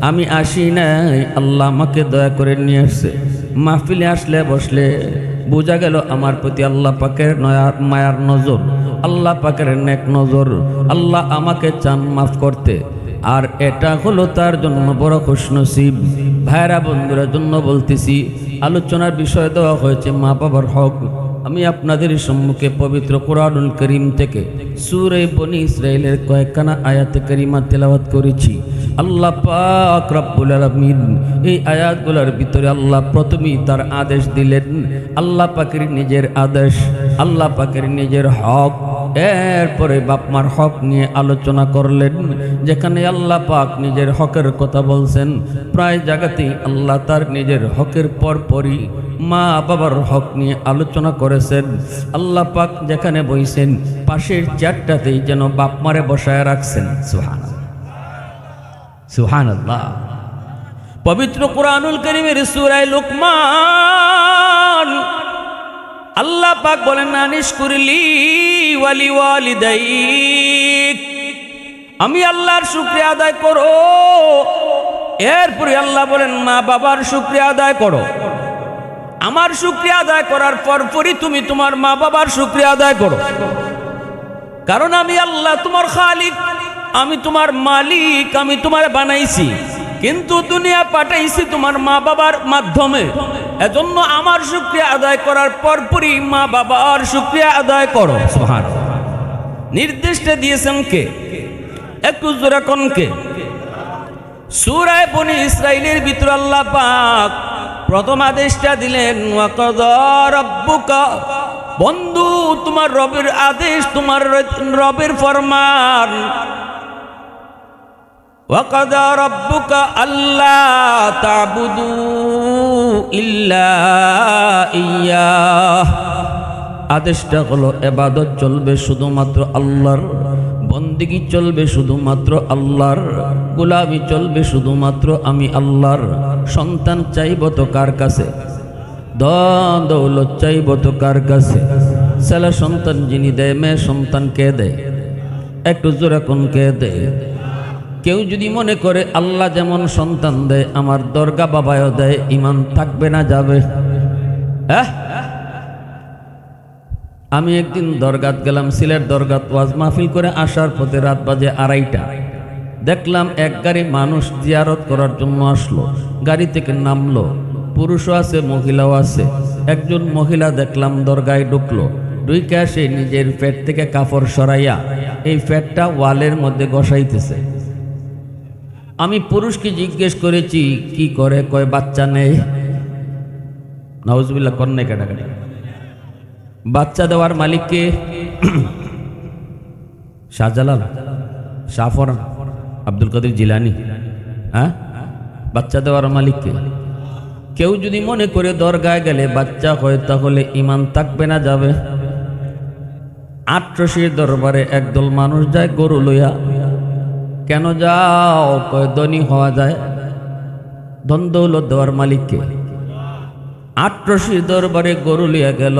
আমি আসি নাই, আল্লাহ আমাকে দয়া করে নিয়ে আসছে। মাহফিলে আসলে বসলে বোঝা গেল আমার প্রতি আল্লাহ পাকের মায়ার নজর, আল্লাহ পাকের নেক নজর। আল্লাহ আমাকে চান মাফ করতে, আর এটা হলো তার জন্য বড় খুশনসিব। ভাইরা বন্ধুরা জন্য বলতেছি, আলোচনার বিষয় দেওয়া হয়েছে মা বাবার হক। আমি আপনাদের সম্মুখে পবিত্র কোরআনুল করিম থেকে সূরা বনী ইসরাইলের কয়েকখানা আয়াতে কারিমা তেলাওয়াত করেছি। আল্লাহ পাক রব্বুল আলামিন এই আয়াতগুলোর ভিতরে আল্লাহ প্রথমেই তার আদেশ দিলেন। আল্লাহ পাকের নিজের আদেশ, আল্লাহ পাকের নিজের হক, এরপরে বাপ মার হক নিয়ে আলোচনা করলেন। যেখানে আল্লাহ পাক নিজের হকের কথা বলছেন, প্রায় জায়গাতেই আল্লাহ তার নিজের হকের পরপরই মা বাবার হক নিয়ে আলোচনা করেছেন। আল্লাহ পাক যেখানে বইছেন পাশের চেয়ারটাতেই যেন বাপ মারে বসায় রাখছেন। সুবহানাল্লাহ, সুবহানাল্লাহ। পবিত্র কুরআনুল কারীমের সূরা লুকমান আল্লাহ পাক বলেন, আনিশকুরলি ওয়ালি ওয়ালিদাইক, আমি আল্লাহর শুকরিয়া আদায় করো। এরপরে আল্লাহ বলেন, মা বাবার শুকরিয়া আদায় করো। আমার শুকরিয়া আদায় করার পরপরই তুমি তোমার মা বাবার শুকরিয়া আদায় করো, কারণ আমি আল্লাহ তোমার খালিক, আমি তোমার মালিক, আমি তোমার বানাইছি, কিন্তু দুনিয়া পাঠাইছি তোমার মা বাবার মাধ্যমে। এজন্য আমার শুকরিয়া আদায় করার পরপরই মা বাবার শুকরিয়া আদায় করো। সুবহানাল্লাহ। নির্দেশটা দিয়েছেন কে? একটু জোরে কোন কে? সূরা বনী ইসরাইলের ভিতর আল্লাহ পাক প্রথম আদেশটা দিলেন, ওয়াকাযা রাব্বুকা, বন্ধু তোমার রবের আদেশ, তোমার রবের ফরমান। ওয়াকাযা রাব্বুকা আল্লা তা'বুদু ইল্লা ইয়্যাহ, আদেশটা হলো ইবাদত চলবে শুধুমাত্র আল্লাহর, বন্দেগী চলবে শুধুমাত্র আল্লাহর, গোলামি চলবে শুধুমাত্র আমি আল্লাহর। সন্তান চাইব তো কার কাছে? ধন দৌলত চাইব তো কার কাছে? ছেলে সন্তান যিনি দেয়, মেয়ে সন্তান কে দেয়? একটু জোরে কোন কে দেয়? কেউ যদি মনে করে আল্লাহ যেমন সন্তান দেয় আমার দরগা বাবায়ও দেয়, ইমান থাকবে না যাবে? হ্যাঁ, আমি একদিন দরগাত গেলাম, সিলেট দরগাত ওয়াজ মাহফিল করে আসার পথে রাত বাজে 2:30, দেখলাম এক গাড়ি মানুষ জিয়ারত করার জন্য আসলো। গাড়ি থেকে নামলো, পুরুষও আছে মহিলাও আছে। একজন মহিলা দেখলাম দরগায় ঢুকলো, ঢুকে আসে নিজের পেট থেকে কাপড় সরাইয়া এই পেটটা ওয়ালের মধ্যে বসাইতেছে। আমি পুরুষকে জিজ্ঞেস করেছি কি করে, কয় বাচ্চা নেই। নাউজুবিল্লাহ, কন্যা কাটাকাটি। বাচ্চা দেওয়ার মালিককে? শাহজালাল, শাহফরান, আব্দুল কাদের জিলানি। হ্যাঁ, বাচ্চা দেওয়ার মালিককে? কেউ যদি মনে করে দরগায় গেলে বাচ্চা হয় তাহলে ইমান থাকবে না যাবে? আটরশির দরবারে একদল মানুষ যায় গরু লইয়া। কেন যাও? কয় ধনী হওয়া যায়। ধন দৌলত দেওয়ার মালিককে? আটরশির দরবারে গরু লইয়া গেল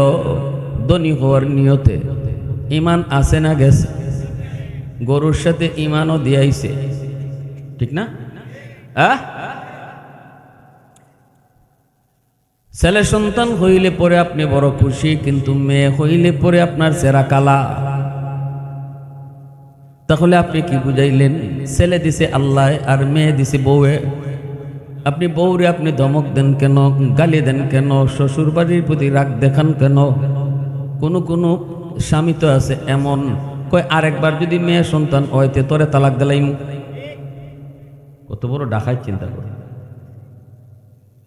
ধনী হওয়ার নিয়তে। ইমান আছে না গেছে? গরুর সাথে ইমানও দিয়াইছে, ঠিক না? ছেলে সন্তান হইলে পরে আপনি বড় খুশি, কিন্তু মেয়ে হইলে পরে আপনার চেহারা কালা। তাহলে আপনি কি বুঝাইলেন? ছেলে দিছে আল্লাহ আর মেয়ে দিছে বউয়ে। আপনি বউরে আপনি ধমক দেন কেন, গালি দেন কেন, শ্বশুর বাড়ির প্রতি রাগ দেখান কেন? কোন স্বামী তো আছে এমন, কয় আরেকবার যদি মেয়ে সন্তান হইতে তোরে তালাক দিলাইম। কত বড় ডাকাই চিন্তা করে।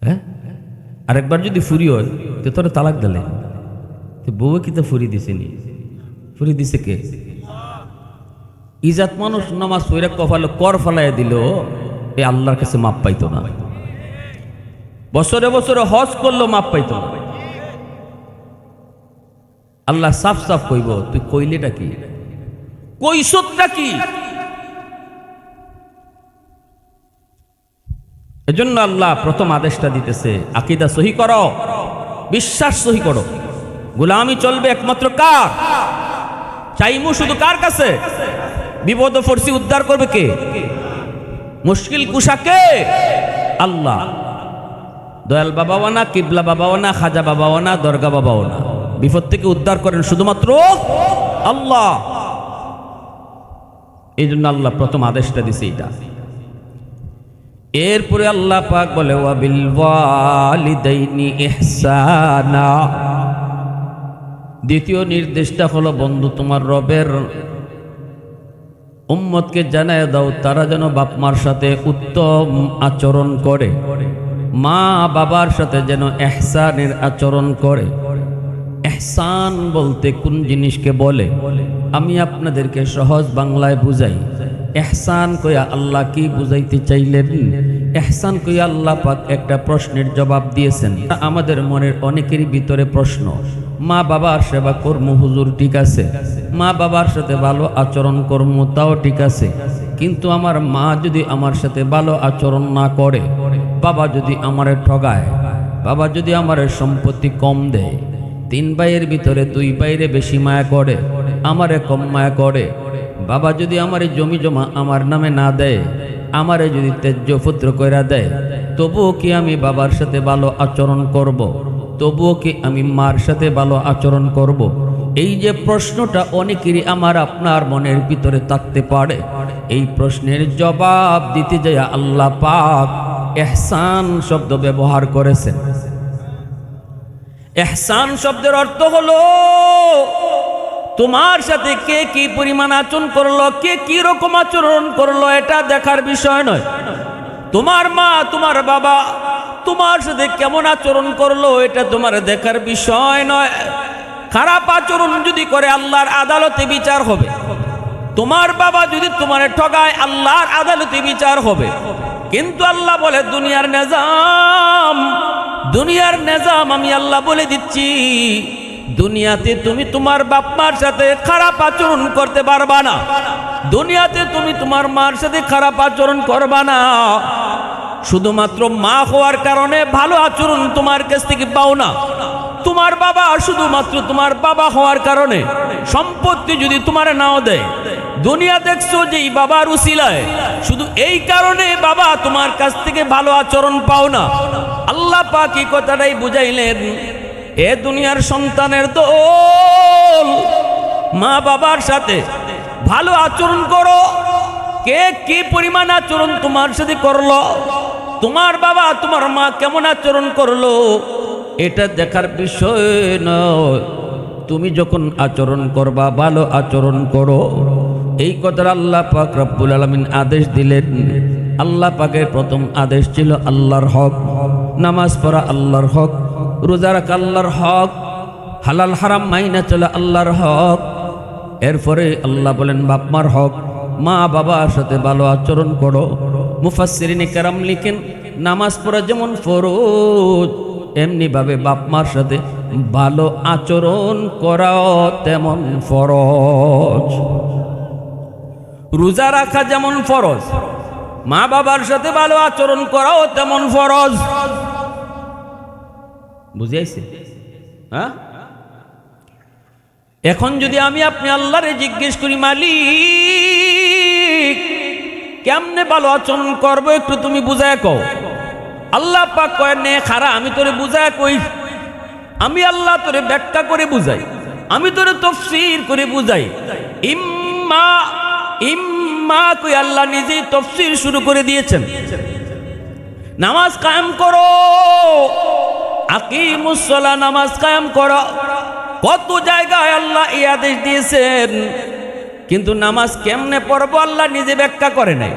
হ্যাঁ, আরেকবার যদি ফুরি হয় তো তোরে তালাক দিলে, বউয়ে কি তো ফুরি দিছেনি? ফুরি দিছে কে? ইজাত মানুষ নামাজ পড়ে কপালে কর ফেলাই দিল, এ আল্লাহর কাছে মাপ পাইতো না। বছরে বছরে হজ করলো, মাপ পাইতো না। আল্লাহ সাফ সাফ কইব, তুই কইলেটা কি, কইসতটা কি? এজন্য আল্লাহ প্রথম আদেশটা দিতেছে, আকীদা সহি করো, বিশ্বাস সহি করো। গোলামি চলবে একমাত্র কার? চাইমু শুধু কার কাছে? বিপদ ফরসি উদ্ধার করবে কে? মুশকিল কুশা কে? আল্লাহ। দয়াল বাবাও না, কিবলা বাবাও না, খাজা বাবাও না, দরগা বাবাও না। বিপদ থেকে উদ্ধার করেন শুধুমাত্র আল্লাহ। এই জন্য আল্লাহ প্রথম আদেশটা দিছে এটা। এরপরে আল্লাহ পাক বলে, ওয়া বিল ওয়ালিদাইনি ইহসানা। দ্বিতীয় নির্দেশটা হলো, বন্ধু তোমার রবের উম্মতকে জানায় দাও তারা যেন বাপ মার সাথে উত্তম আচরণ করে, মা বাবার সাথে যেন ইহসানের আচরণ করে। ইহসান বলতে কোন জিনিসকে বলে আমি আপনাদেরকে সহজ বাংলায় বুঝাই। ইহসান কইয়া আল্লাহ কি বুঝাইতে চাইলেন? ইহসান কইয়া আল্লাহ পাক একটা প্রশ্নের জবাব দিয়েছেন। আমাদের মনের অনেকেরই ভিতরে প্রশ্ন, মা বাবার সেবা কর্ম হুজুর ঠিক আছে, মা বাবার সাথে ভালো আচরণ কর্ম তাও ঠিক আছে, কিন্তু আমার মা যদি আমার সাথে ভালো আচরণ না করে, বাবা যদি আমারে ঠগায়, বাবা যদি আমার সম্পত্তি কম দেয়, 3 ভাইয়ের ভিতরে 2 ভাইরে বেশি মায়া করে, আমারে কম মায়া করে, বাবা যদি আমার জমি জমা আমার নামে না দেয়, আমারে যদি ত্যায্য পুত্র কইরা দেয়, তবুও কি আমি বাবার সাথে ভালো আচরণ করব? তবুও কি আমি মার সাথে ভালো আচরণ করব? এই যে প্রশ্নটা অনেকেরই আমার আপনার মনের ভিতরে থাকতে পারে, এই প্রশ্নের জবাব দিতে যায় আল্লাহ পাক ইহসান শব্দ ব্যবহার করেছেন। ইহসান শব্দের অর্থ হলো তোমার সাথে কে কি পরিমাণ আচরণ করলো, কে কি রকম আচরণ করলো এটা দেখার বিষয় নয়। তোমার মা তোমার বাবা তোমার সাথে কেমন আচরণ করলো এটা তোমার দেখার বিষয় নয়। খারাপ আচরণ যদি করে আল্লাহর আদালতে বিচার হবে। তোমার বাবা যদি তোমার ঠগায় আল্লাহর আদালতে বিচার হবে। কিন্তু আল্লাহ বলে দুনিয়ার নিজাম আমি আল্লাহ বলে দিচ্ছি, দুনিয়াতে তুমি তোমার বাপ মার সাথে খারাপ আচরণ করতে পারবা না, দুনিয়াতে তুমি তোমার মার সাথে খারাপ আচরণ করবা না। শুধুমাত্র মা হওয়ার কারণে ভালো আচরণ তোমার কাছ থেকে পাও না। তোমার বাবা শুধুমাত্র তোমার বাবা হওয়ার কারণে সম্পত্তি যদি তোমার নাও দেয়, দুনিয়া দেখছো যে এই বাবার উসিলায়, শুধু এই কারণে বাবা তোমার কাছ থেকে ভালো আচরণ পাও না। আল্লাহ পাক এই কথাটাই বুঝাইলেন, এ দুনিয়ার সন্তানের দল, মা বাবার সাথে ভালো আচরণ করো। কে কি পরিমাণ আচরণ তোমার সাথে করলো, তোমার বাবা তোমার মা কেমন আচরণ করলো, এটা দেখার বিষয় নয়। তুমি যখন আচরণ করবা ভালো আচরণ করো, এই কথাটা আল্লাহ পাক রব্বুল আলামিন আদেশ দিলেন। আল্লাহ পাকের প্রথম আদেশ ছিল আল্লাহর হক, নামাজ পড়া আল্লাহর হক, রোজা রাখা আল্লাহর হক, হালাল হারাম মাইনা চলা আল্লাহর হক। এরপরে আল্লাহ বলেন বাপমার হক, মা বাবার সাথে ভালো আচরণ করো। মুফাসসিরিনে কেরাম লিখেন, নামাজ পড়া যেমন ফরজ, এমনি ভাবে বাপমার সাথে ভালো আচরণ করাও তেমন ফরজ। রোজা রাখা যেমন ফরজ, মা বাবার সাথে ভালো আচরণ করাও তেমন ফরজ। বুঝাইছে? হ্যাঁ, এখন যদি আমি আপনি আল্লাহরে জিজ্ঞেস করি, মালিক কেমনে ভালো আচরণ করবো একটু তুমি বুঝায় কও। আল্লাহ পাক কয় নে খারা, আমি তোরে বুঝায় কই, আমি আল্লাহ তোরে ব্যাখ্যা করে বুঝাই, আমি তোরে তাফসীর করে বুঝাই। ইম্মা কই আল্লাহ নিজেই তাফসীর শুরু করে দিয়েছেন। নামাজ কায়েম করো, আকিমুস সালাহ, নামাজ কায়েম করো। কত জায়গায় আল্লাহ এই আদেশ দিয়েছেন, কিন্তু নামাজ কেমনে পড়বো আল্লাহ নিজে ব্যাখ্যা করে নাই।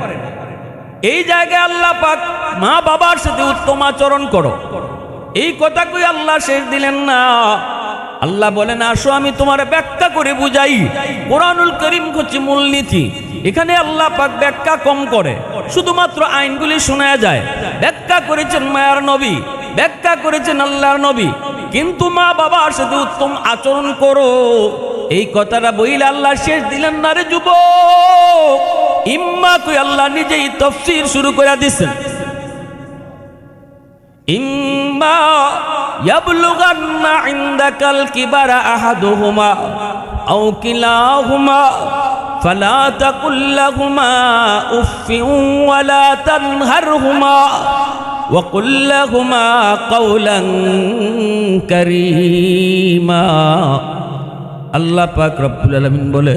এই জায়গায় আল্লাহ পাক মা বাবার সাথে উত্তম আচরণ করো, এই কথা কই আল্লাহ শেষ দিলেন না। আল্লাহ বলেন আসো আমি তোমার ব্যাখ্যা করে বুঝাই। কোরআনুল কারীম হচ্ছে মূলনীতি, এখানে আল্লাহ পাক ব্যাখ্যা কম করে, শুধুমাত্র আইনগুলি শোনা যায়। ব্যাখ্যা করেছেন মায়ার নবী, ব্যাখ্যা করেছেন আল্লাহর নবী, কিন্তু মা বাবার সাথে উত্তম আচরণ করো, এই কথাটা বইলে আল্লাহ শেষ দিলেন না রে যুবক। ইম্মা কই আল্লাহ নিজেই তাফসীর শুরু করে দিয়েছেন। ইম্মা ইয়াবলুগান্না ইনদাকাল কিবারা আহাদুহুমা আও কিলাহুমা ফালা তাকুল লাহুমা উফফিন ওয়ালা তানহারহুমা ওয়া কুল লাহুমা কাওলান কারীমা। আল্লাহ পাক রব্বুল আলামিন বলে,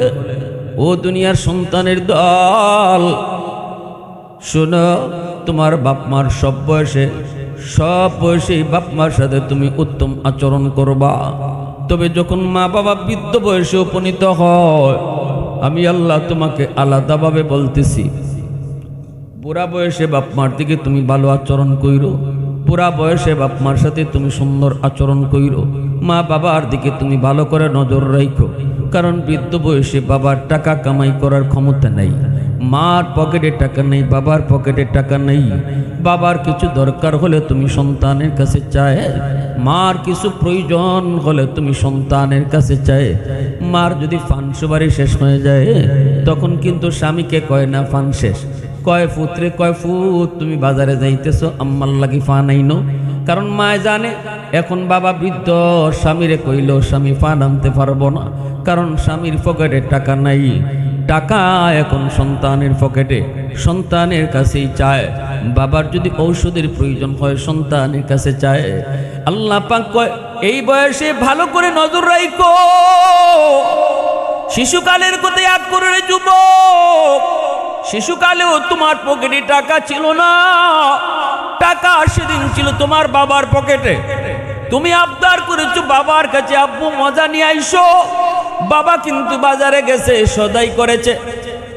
ও দুনিয়ার সন্তানের দল, শোনো, তোমার বাপমার সব বয়সে বাপমার সাথে তুমি উত্তম আচরণ করবা। তবে যখন মা বাবা বৃদ্ধ বয়সে উপনীত হয়, আমি আল্লাহ তোমাকে আলাদাভাবে বলতেছি, বুড়া বয়সে বাপমার দিকে তুমি ভালো আচরণ কইরো, বুড়া বয়সে বাপমার সাথে তুমি সুন্দর আচরণ কইরো। মা বাবার দিকে তুমি ভালো করে নজর রাখো, কারণ বৃদ্ধ বয়সে বাবার টাকা কামাই করার ক্ষমতা নেই, মার পকেটে টাকা নেই, বাবার পকেটে টাকা নেই। বাবার কিছু দরকার হলে তুমি সন্তানের কাছে চায়, মার কিছু প্রয়োজন হলে তুমি সন্তানের কাছে চায়। মার যদি ফান সুবারি শেষ হয়ে যায় তখন কিন্তু স্বামীকে কয় না ফান শেষ, কয় ফুতরে কয় ফুত তুমি বাজারে যাইতেছো আম্মার লাগি ফান আইনো। কারণ মায় জানে এখন বাবা বৃদ্ধ, স্বামীরে কইল স্বামী ফান আনতে পারবো না, কারণ স্বামীর পকেটে টাকা নাই। টাকা এখন সন্তানের পকেটে, সন্তানের কাছেই চায়। বাবার যদি ঔষধের প্রয়োজন হয় সন্তানের কাছে চায়। আল্লাহ পাক কয় এই বয়সে ভালো করে নজর রাখো, শিশুকালের কথা ইয়াদ করে রে যুবক। শিশুকালেও তোমার পকেটে টাকা ছিল না, টাকা সেদিন ছিল তোমার বাবার পকেটে। তুমি আবদার করেছো বাবার কাছে আব্বু মজা নিয়ে আইসো, বাবা কিন্তু বাজারে গেছে সদাই করেছে,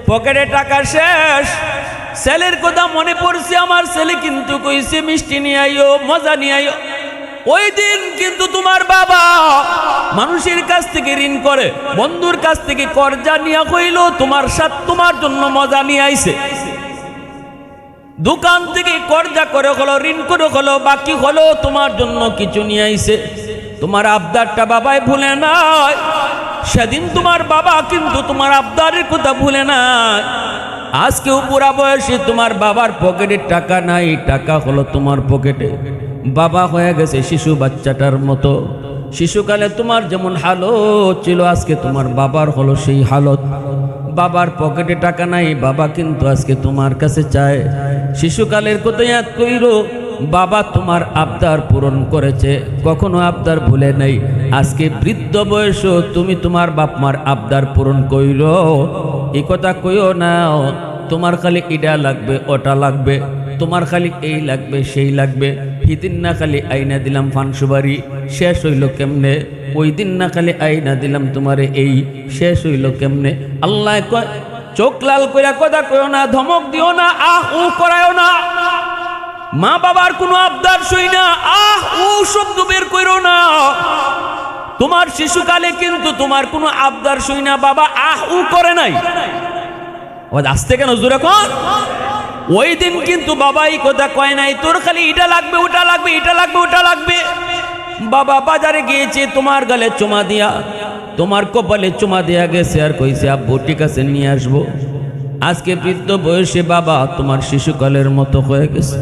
পকেটে টাকা শেষ। ছেলের কথা মনে পড়ছে, আমার ছেলে কিন্তু কইছে মিষ্টি নিয়ে আইও মজা নিয়ে আইও। ওই দিন কিন্তু তোমার বাবা মানুষের কাছ থেকে ঋণ করে, বন্ধুর কাছ থেকে কর্জা নিয়ে কইল তোমার জন্য মজা নিয়ে আইছে। দোকান থেকে কর্জা করে হলো, ঋণ করে হলো, বাকি হলো তোমার জন্য কিছু নিয়ে আইছে। তোমার আবদারটা বাবাই ভুলে নাই, সেদিন তোমার বাবা কিন্তু তোমার আবদারের কথা ভুলে নাই। আজকেও বুড়া বয়সে তোমার বাবার পকেটে টাকা নাই, টাকা হলো তোমার পকেটে। বাবা হয়ে গেছে শিশু বাচ্চাটার মতো। শিশুকালে তোমার যেমন হালত ছিল আজকে তোমার বাবার হলো সেই হালত। বাবার পকেটে টাকা নাই, বাবা কিন্তু আজকে তোমার কাছে চায়। শিশুকালের কথা ইয়াদ কইরো, বাবা তোমার আবদার পূরণ করেছে, কখনো আবদার ভুলে নেই। আজকে বৃদ্ধ বয়স তুমি তোমার বাপ মার আবদার পূরণ কইরো, এই কথা কইও না তোমার খালি এটা লাগবে ওটা লাগবে, তোমার খালি এই লাগবে সেই লাগবে। হিদিন না খালি আইনা দিলাম ফানসুবারি, শেষ হইল কেমনে? ওই দিন না খালি আইনা দিলাম তোমারে এই, শেষ হইল কেমনে? আল্লাহ কয় চোখ লাল কইরা কথা কইও না, ধমক দিও না, আহ উ করায়ও না। মা বাবার কোনো আবদার শুই না আহ উ শব্দ বের কইরো না। তোমার শিশুকালে কিন্তু তোমার কোনো আবদার শুই না বাবা আহ উ করে নাই। আসতে কেন জোরে কর? ওই দিন কিন্তু বাবাই কথা কয় নাই তোর খালি এটা লাগবে ওটা লাগবে, এটা লাগবে ওটা লাগবে। বাবা বাজারে গিয়েছে তোমার গালে চুমা দিয়া, তোমার কপালে চুমা দিয়া গেছে, আর কইছে আব্বু ঠিক আছে নিয়ে আসবো। আজকে বৃদ্ধ বয়সে বাবা তোমার শিশুকালের মতো হয়ে গেছে।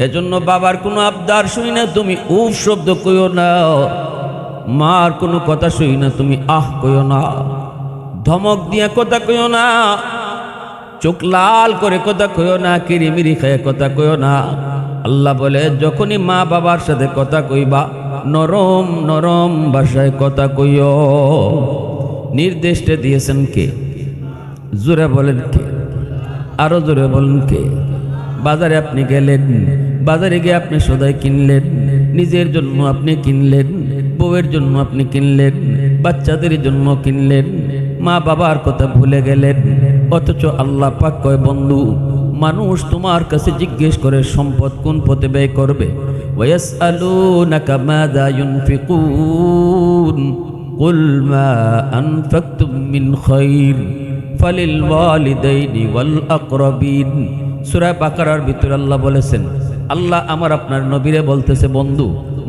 এজন্য বাবার কোনো আবদার শুই না তুমি উফ শব্দ কইও না, মার কোনো কথা শুই না তুমি আহ কইও না, ধমক দিয়া কথা কইও না, চোখ লাল করে কথা কইও না, কিরিমিরি খেয়ে কথা কইও না। আল্লাহ বলে যখনই মা বাবার সাথে কথা কইবা নরম নরম ভাষায় কথা কইও। নির্দেশটা দিয়েছেন কে? জোরে বলেন কে? আরো জোরে বলেন কে? বাজারে আপনি গেলেন, বাজারে গিয়ে আপনি সদাই কিনলেন, নিজের জন্য আপনি কিনলেন, বউয়ের জন্য আপনি কিনলেন, বাচ্চাদের জন্য কিনলেন, মা বাবার কথা ভুলে গেলেন। অথচ আল্লাহ পাক কয় বন্ধু মানুষ তোমার কাছে জিজ্ঞেস করে সম্পদ কোন পথে ব্যয় করবে। ওয়াসআলুনাকা মাযা ইউনফিকুন কুল মা আনফাকতুম মিন খায়র ফালিল ওয়ালিদাইনি ওয়াল আকরাবিন। সূরা বাকারার ভিতরে আল্লাহ বলেছেন, আল্লাহ আমার আপনার নবীরে বলতেছে বন্ধু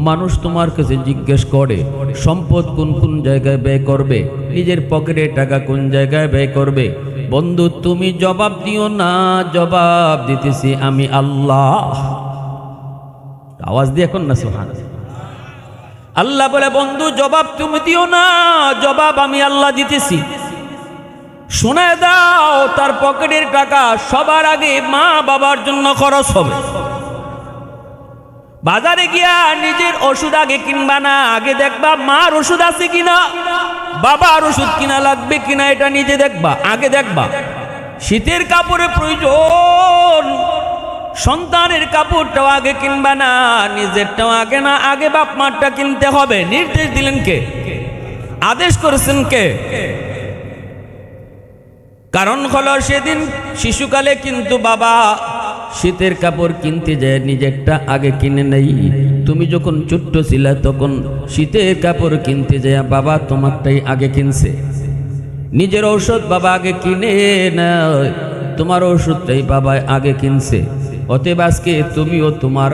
মানুষ তোমার কাছে জিজ্ঞেস করে সম্পদ কোন কোন জায়গায় ব্যয় করবে, নিজের পকেটে টাকা কোন জায়গায় ব্যয় করবে। বন্ধু তুমি জবাব দিও না, জবাব দিতেছি আমি আল্লাহ। আওয়াজ দিয়ে এখন না সুবহানাল্লাহ। আল্লাহ বলে বন্ধু জবাব তুমি দিও না, জবাব আমি আল্লাহ দিতেছি। শুনে দাও তার পকেটের টাকা সবার আগে মা বাবার জন্য খরচ হবে। বাজারে গিয়া নিজের ওষুধ আগে কিনবা না, আগে দেখবা মার ওষুধ আছে কিনা, বাবার ওষুধ কিনা লাগবে কিনা এটা নিজে দেখবা, আগে দেখবা। শীতের কাপড়ের প্রয়োজন, সন্তানের কাপড়টাও আগে কিনবা না, নিজেরটাও আগে না, আগে বাপ মারটা কিনতে হবে। নির্দেশ দিলেন কে? আদেশ করেছেন কে? কারণ হলো সেদিন শিশুকালে কিন্তু বাবা শীতের কাপড় কিনতে যায় নিজেরটা আগে কিনে নেই। তুমি যখন ছোট্ট ছিলে তখন শীতের কাপড় কিনতে যায় বাবা তোমারটাই আগে কিনছে। নিজের ঔষধ বাবা আগে কিনে নেয়, তোমার ওষুধটাই বাবা আগে কিনছে। অতএব আজকে তুমিও তোমার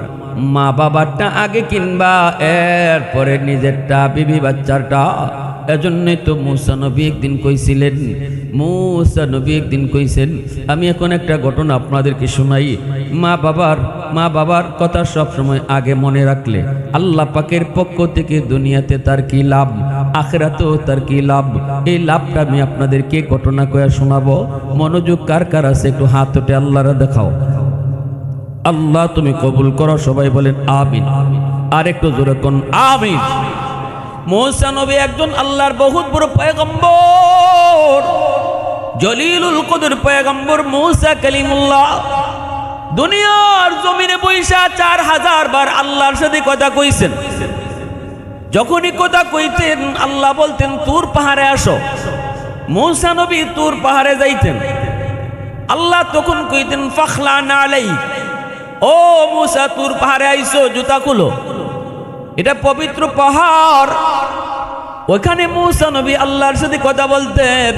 মা বাবারটা আগে কিনবা, এরপরে নিজেরটা বিবি বাচ্চারটা। এজন্যই তো মুসা নবী একদিন কইছিলেন, মুসা নবী একদিন কইছেন, আমি এখন একটা ঘটনা আপনাদেরকে শোনাই। মা বাবার কথা সব সময় আগে মনে রাখলে আল্লাহ পাকের পক্ষ থেকে দুনিয়াতে তার কি লাভ, আখিরাতেও তার কি লাভ। এই লাভটা আমি আপনাদেরকে ঘটনা কয়ে শোনাবো। মনোযোগ কার কার আছে একটু হাত উঠে আল্লাহরা দেখাও। আল্লাহ তুমি কবুল করো, সবাই বলেন আমিন। আর একটু জোরে কোন আমিন। মুসা নবী একজন আল্লাহর বহুত বড় পয়গম্বর, জলিলুল কদর পয়গম্বর মুসা কালিমুল্লাহ। দুনিয়ার জমিনে বৈশা 4000 বার আল্লাহর সাথে কথা কইছেন। যখনই কথা কইতেন আল্লাহ বলতেন তুর পাহাড়ে আসো। মুসা নবী তুর পাহাড়ে যাইতেন, আল্লাহ তখন কইতেন ফাখলানা আলাই, ও মুসা তুর পাহাড়ে আইসো, জুতা খুলো। এটা পবিত্র পাহাড়। ওখানে মুসা নবী আল্লাহর সাথে কথা বলতেন।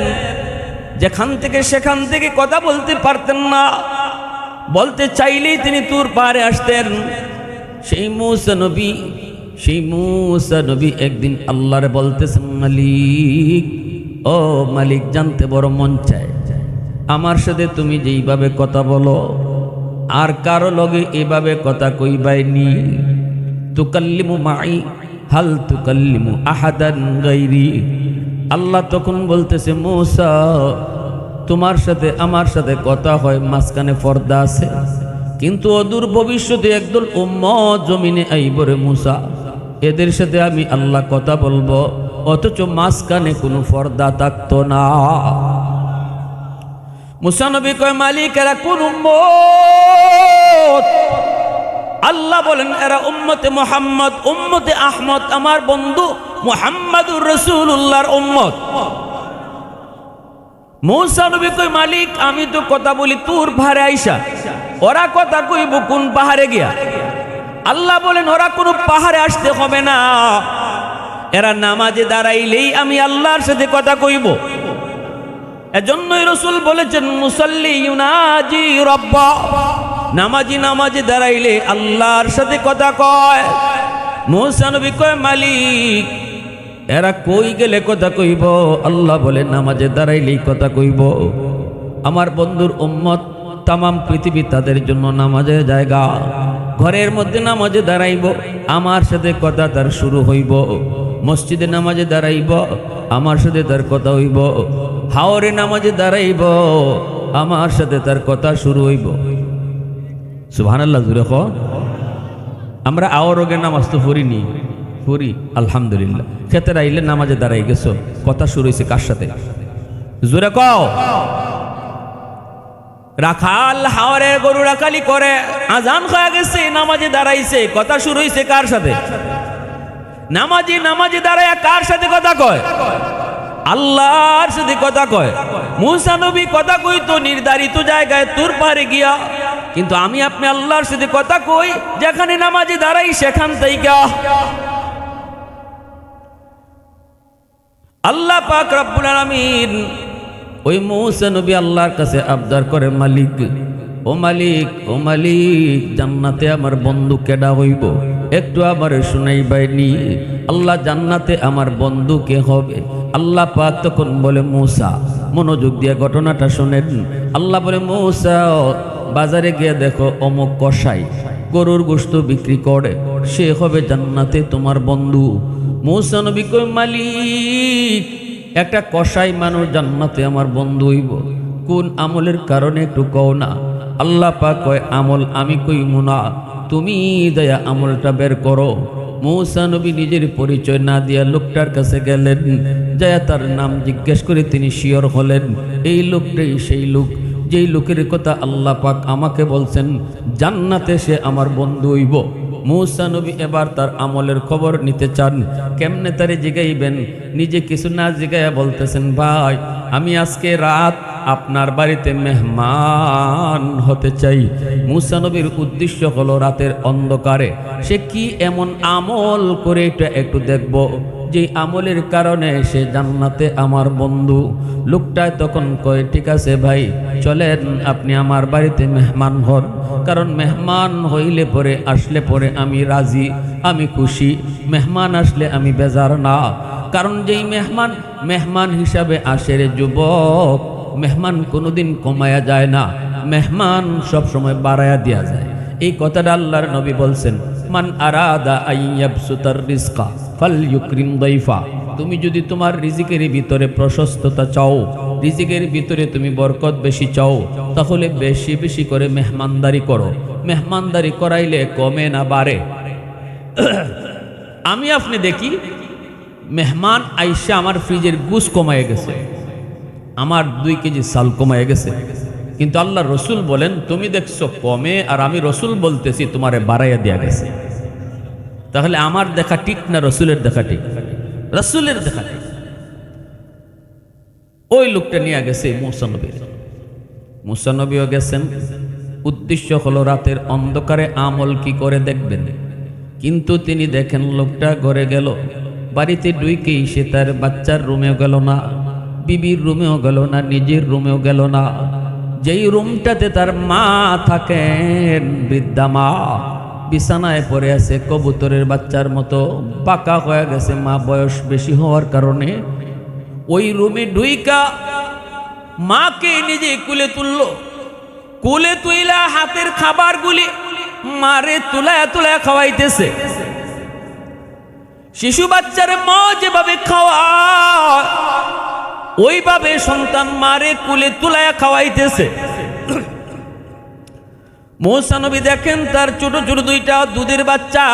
যেখান থেকে সেখান থেকে কথা বলতে পারতেন না, বলতে চাইলেই তিনি তুর পাহাড়ে আসতেন। সেই মুসা নবী একদিন আল্লাহরে বলতেছেন, মালিক, ও মালিক, জানতে বড় মন চায় আমার সাথে তুমি যেইভাবে কথা বলো আর কারো লগে এভাবে কথা কইবাইনি। তুকাল্লিমু মাই হাল তুকাল্লিমু আহাদান গায়রি। আল্লাহ তখন বলতেছে, মুসা, তোমার সাথে আমার সাথে কথা হয়, মাঝখানে পর্দা আছে, কিন্তু অদূর ভবিষ্যতে একদল উম্মত জমিনে আইব রে মুসা, এদের সাথে আমি আল্লাহ কথা বলবো, অথচ মাঝখানে কোনো পর্দা থাকতো না। মুসা নবী কয়, মালিক, এরা কোন উম্মত? আল্লাহ বলেন, এরা উম্মতে মুহাম্মদ, উম্মতে আহমদ, আমার বন্ধু মুহাম্মাদুর রাসূলুল্লাহর উম্মত। মুসা নবী কয়, মালিক, আমি তো কথা বলি তুর পাহাড়ে আইসা, ওরা কথা কইব কোন পাহাড়ে গিয়া? আল্লাহ বলেন, ওরা কোনো পাহাড়ে আসতে হবে না, এরা নামাজে দাঁড়াইলেই আমি আল্লাহর সাথে কথা কইব। এজন্যই রাসূল বলেছেন, মুসাল্লি ইউনাজি রাব্বা, নামাজে দাঁড়াইলে আল্লাহর সাথে কথা কয়। মুসা নবী কয়, মালিক, এরা কই গেলে কথা কইব? আল্লাহ বলে, নামাজে দাঁড়াইলেই কথা কইব। আমার বন্ধুর উম্মত তামাম পৃথিবী তাদের জন্য নামাজের জায়গা। ঘরের মধ্যে নামাজে দাঁড়াইব, আমার সাথে কথা তার শুরু হইব। মসজিদে নামাজে দাঁড়াইব, আমার সাথে তার কথা হইব। হাওরে নামাজে দাঁড়াইব, আমার সাথে তার কথা শুরু হইব। সুবহানাল্লাহ, জুরে কও। আমরা আওরগে নামাজ তো পড়িনি, পড়ি আলহামদুলিল্লাহ। খেতের আইলে নামাজে দাঁড়াই গেছো, কথা শুরু হয়েছে কার সাথে? জুরে কও। রাখাল হাওরে গরু রাখালি করে, আজান হয়ে গেছে, নামাজে দাঁড়াইছে, কথা শুরু হয়েছে কার সাথে? নামাজে দাঁড়ায় কার সাথে কথা কয়? আল্লাহর সাথে কথা কয়। মুসা নবী কথা কইতো নির্ধারিত জায়গায় তুর পাহাড়ে গিয়া, কিন্তু আমি আপনি আল্লাহর সাথে কথা কই যেখানে নামাজে দাঁড়াই সেখান থেকে। আল্লাহ পাক রব্বুল আলামিন ওই মুসা নবী আল্লাহর কাছে আবদার করে, মালিক, ও মালিক, ও মালিক, জান্নাতে আমার বন্ধু কেডা হইব, একটু আমার শুনাইবাইনি। আল্লাহ, জান্নাতে আমার বন্ধু কে হবে? আল্লাহ পাক তখন বলে, মুসা, মনোযোগ দিয়ে ঘটনাটা শোনেন। আল্লাহ বলে, মুসা, বাজারে গিয়ে দেখো অমুক কসাই গরুর গোশত বিক্রি করে, সে হবে জান্নাতে তোমার বন্ধু। মুসা নবী কয়, মালিক, একটা কসাই মানুষ জান্নাতে আমার বন্ধু হইব, কোন আমলের কারণে একটু কও না। আল্লাহ পাক কয়, আমল আমি কইমু না, তুমি দয়া আমলটা বের করো। মুসা নবী নিজের পরিচয় না দিয়া লোকটার কাছে গেলেন, যায় তার নাম জিজ্ঞেস করে তিনি শিওর হলেন, এই লোকটাই সেই লোক যেই লোকের কথা আল্লাহ পাক আমাকে বলছেন জান্নাতে সে আমার বন্ধু হইব। মুসা নবী এবার তার আমলের খবর নিতে চান, কেমনে তারে জিগাইবেন? নিজে কিছু না জিগাইয়া বলতেছেন, ভাই, আমি আজকে রাত আপনার বাড়িতে মেহমান হতে চাই। মূসা নবীর উদ্দেশ্য হলো রাতের অন্ধকারে সে কি এমন আমল করে এটা একটু দেখব, যে আমলের কারণে সে জান্নাতে আমার বন্ধু। লোকটায় তখন কয়, ঠিক আছে ভাই, চলেন আপনি আমার বাড়িতে মেহমান হন, কারণ মেহমান হইলে পরে আসলে পরে আমি রাজি, আমি খুশি। মেহমান আসলে আমি বেজার না, কারণ যেই মেহমান মেহমান হিসাবে আসে রে যুবক, মেহমান কোনোদিন কমায়া যায় না, মেহমান সব সময় বাড়ায়া দেয়া যায়। এই কথাটা আল্লাহর নবী বলছেন, মান আরাদা আইয়াবসুতার রিজকা ফালইউকরিম দাইফা। তুমি যদি তোমার রিজিকের ভিতরে প্রশস্ততা চাও, রিজিকের ভিতরে তুমি বরকত বেশি চাও, তাহলে বেশি বেশি করে মেহমানদারি করো। মেহমানদারি করাইলে কমে না বাড়ে। আমি আপনি দেখি মেহমান আইসা আমার ফ্রিজের গুছ কমায় গেছে, আমার 2 কেজি চাল কমায় গেছে, কিন্তু আল্লাহ রসুল বলেন তুমি দেখছো কমে, আর আমি রসুল বলতেছি তোমারে বাড়াইয়া দেয়া গেছে। তাহলে আমার দেখা ঠিক না রসুলের দেখা ঠিক? রসুলের দেখা ঠিক। ওই লোকটা নিয়ে গেছে মূসা নবীও গেছেন। উদ্দেশ্য হলো রাতের অন্ধকারে আমল কি করে দেখবেন। কিন্তু তিনি দেখেন লোকটা ঘরে গেল, বাড়িতে ঢুকেই সে তার বাচ্চার রুমেও গেল না, বিবির রুমেও গেল না, নিজের রুমেও গেল না। যেই রুমটাতে তার মা থাকেন, বৃদ্ধা মা বিছানায় পড়ে আছে কবুতরের বাচ্চার মতো, পাকা হয়ে গেছে মা বয়স বেশি হওয়ার কারণে। ওই রুমে ঢুইকা মাকে নিজে কুলে তুলল, কুলে তুইলা হাতের খাবারগুলি মারে তুলায় তুলায় খাওয়াইতেছে। শিশু বাচ্চার মা যেভাবে খাওয়ায় ওইভাবে সন্তান মারে কুলে তুলায় খাওয়াইতেছে। মূসা নবী দেখেন তার ছোট ছোট 2টা দুধের বাচ্চা,